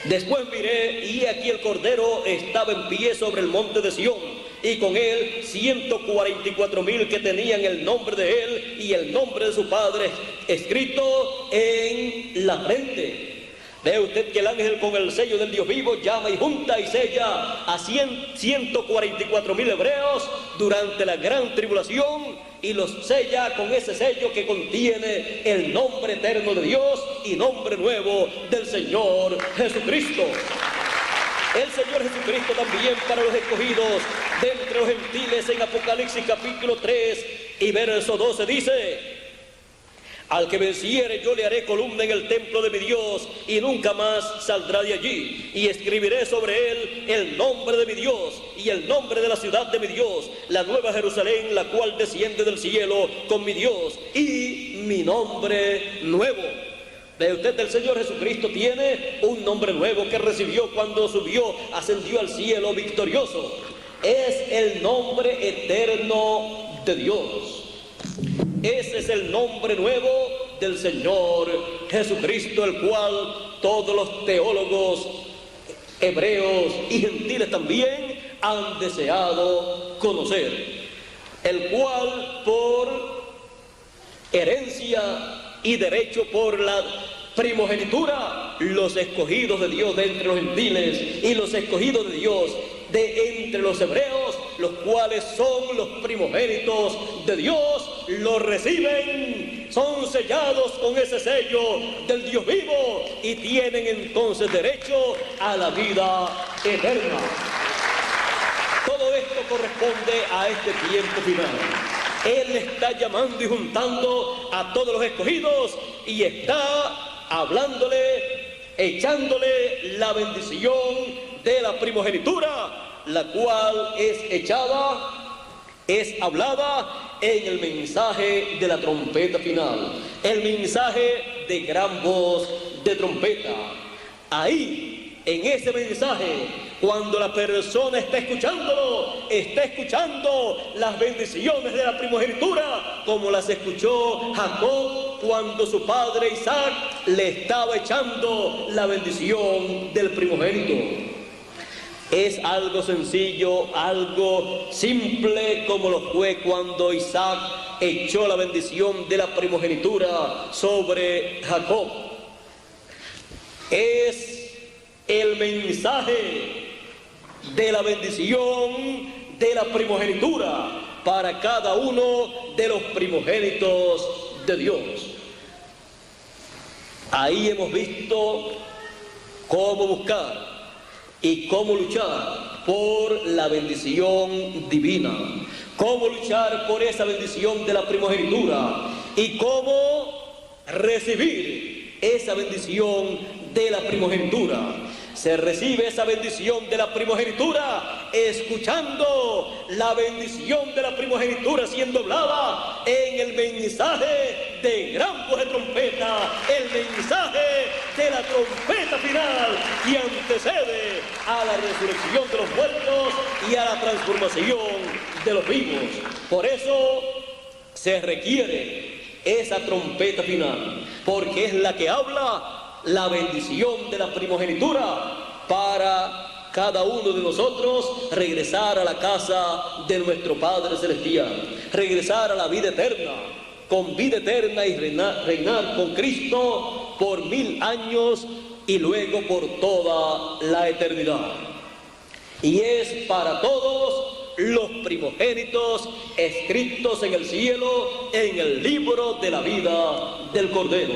Speaker 1: Después miré, y aquí el Cordero estaba en pie sobre el monte de Sión, y con él 144,000 que tenían el nombre de él y el nombre de su Padre escrito en la frente. Ve usted que el ángel con el sello del Dios vivo llama y junta y sella a 144,000 hebreos durante la gran tribulación, y los sella con ese sello que contiene el nombre eterno de Dios y nombre nuevo del Señor Jesucristo. El Señor Jesucristo también para los escogidos de entre los gentiles en Apocalipsis capítulo 3 y verso 12 dice: al que venciere yo le haré columna en el templo de mi Dios, y nunca más saldrá de allí, y escribiré sobre él el nombre de mi Dios y el nombre de la ciudad de mi Dios, la nueva Jerusalén, la cual desciende del cielo con mi Dios, y mi nombre nuevo. Ve usted, el Señor Jesucristo tiene un nombre nuevo que recibió cuando subió, ascendió al cielo victorioso. Es el nombre eterno de Dios. Ese es el nombre nuevo del Señor Jesucristo, el cual todos los teólogos hebreos y gentiles también han deseado conocer, el cual por herencia y derecho por la primogenitura, los escogidos de Dios de entre los gentiles y los escogidos de Dios de entre los hebreos, los cuales son los primogénitos de Dios, los reciben, son sellados con ese sello del Dios vivo, y tienen entonces derecho a la vida eterna. Todo esto corresponde a este tiempo final. Él está llamando y juntando a todos los escogidos, y está hablándole, echándole la bendición de la primogenitura, la cual es echada, es hablada en el mensaje de la trompeta final, el mensaje de gran voz de trompeta. Ahí, en ese mensaje, cuando la persona está escuchándolo, está escuchando las bendiciones de la primogenitura, como las escuchó Jacob cuando su padre Isaac le estaba echando la bendición del primogénito. Es algo sencillo, algo simple, como lo fue cuando Isaac echó la bendición de la primogenitura sobre Jacob. Es el mensaje de la bendición de la primogenitura para cada uno de los primogénitos de Dios. Ahí hemos visto cómo buscar y cómo luchar por la bendición divina, cómo luchar por esa bendición de la primogenitura y cómo recibir esa bendición de la primogenitura. Se recibe esa bendición de la primogenitura escuchando la bendición de la primogenitura siendo hablada en el mensaje de gran voz de trompeta, el mensaje de la trompeta final que antecede a la resurrección de los muertos y a la transformación de los vivos. Por eso se requiere esa trompeta final, porque es la que habla la bendición de la primogenitura para cada uno de nosotros regresar a la casa de nuestro Padre Celestial, regresar a la vida eterna, con vida eterna y reinar con Cristo por 1000 años y luego por toda la eternidad. Y es para todos los primogénitos escritos en el cielo, en el libro de la vida del Cordero,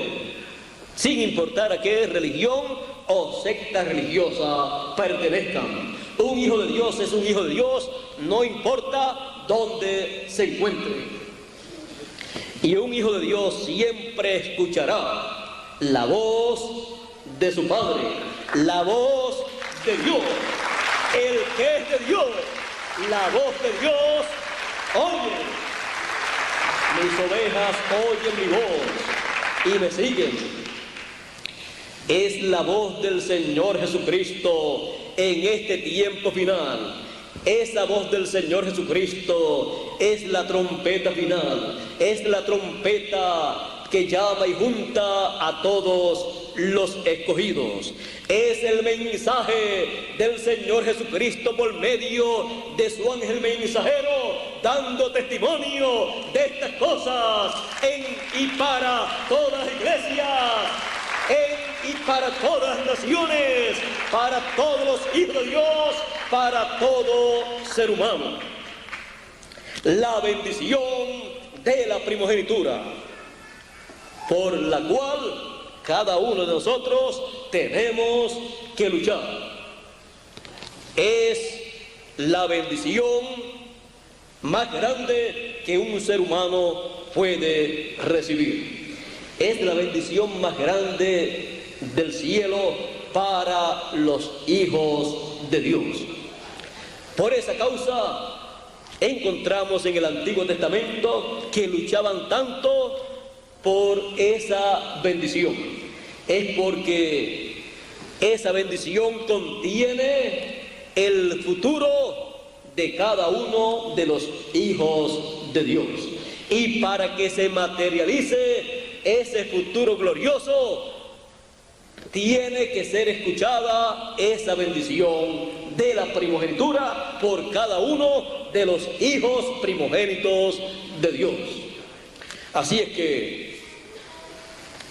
Speaker 1: sin importar a qué religión o secta religiosa pertenezcan. Un hijo de Dios es un hijo de Dios, no importa dónde se encuentre. Y un hijo de Dios siempre escuchará la voz de su Padre, la voz de Dios. El que es de Dios, la voz de Dios, oye. Mis ovejas oyen mi voz y me siguen. Es la voz del Señor Jesucristo en este tiempo final. Esa voz del Señor Jesucristo es la trompeta final, es la trompeta que llama y junta a todos los escogidos. Es el mensaje del Señor Jesucristo por medio de su ángel mensajero, dando testimonio de estas cosas en y para todas las iglesias, en y para todas las naciones, para todos los hijos de Dios, para todo ser humano. La bendición de la primogenitura, por la cual cada uno de nosotros tenemos que luchar. Es la bendición más grande que un ser humano puede recibir. Es la bendición más grande del cielo para los hijos de Dios. Por esa causa encontramos en el Antiguo Testamento que luchaban tanto por esa bendición. Es porque esa bendición contiene el futuro de cada uno de los hijos de Dios. Y para que se materialice ese futuro glorioso, tiene que ser escuchada esa bendición de la primogenitura por cada uno de los hijos primogénitos de Dios. Así es que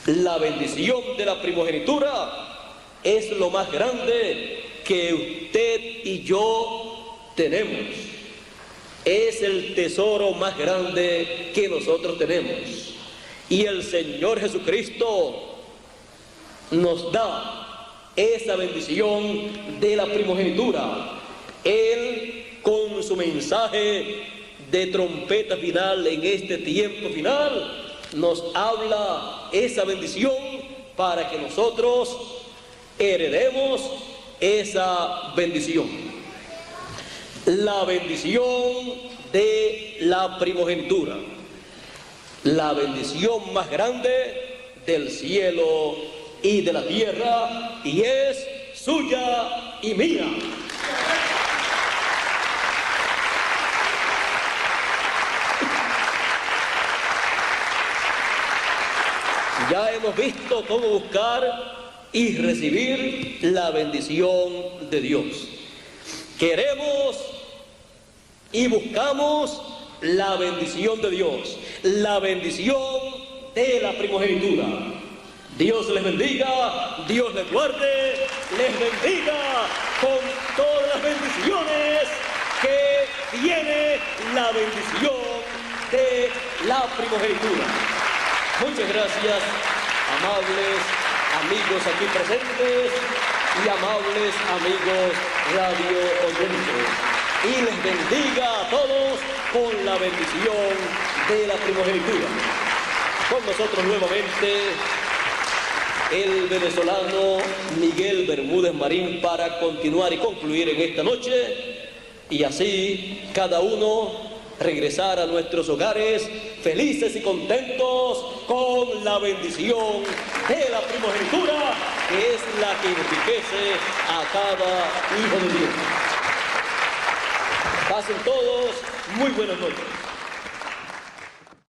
Speaker 1: la bendición de la primogenitura es lo más grande que usted y yo tenemos. Es el tesoro más grande que nosotros tenemos. Y el Señor Jesucristo nos da esa bendición de la primogenitura. Él, con su mensaje de trompeta final en este tiempo final, nos habla esa bendición para que nosotros heredemos esa bendición. La bendición de la primogenitura, la bendición más grande del cielo y de la tierra, y es suya y mía. Ya hemos visto cómo buscar y recibir la bendición de Dios. Queremos y buscamos la bendición de Dios, la bendición de la primogenitura. Dios les bendiga, Dios les guarde, les bendiga con todas las bendiciones que tiene la bendición de la primogenitura. Muchas gracias, amables amigos aquí presentes y amables amigos radio oyentes. Y les bendiga a todos con la bendición de la primogenitura. Con nosotros nuevamente el venezolano Miguel Bermúdez Marín para continuar y concluir en esta noche, y así cada uno regresar a nuestros hogares felices y contentos con la bendición de la primogenitura, que es la que enriquece a cada hijo de Dios. Pasen todos muy buenas noches.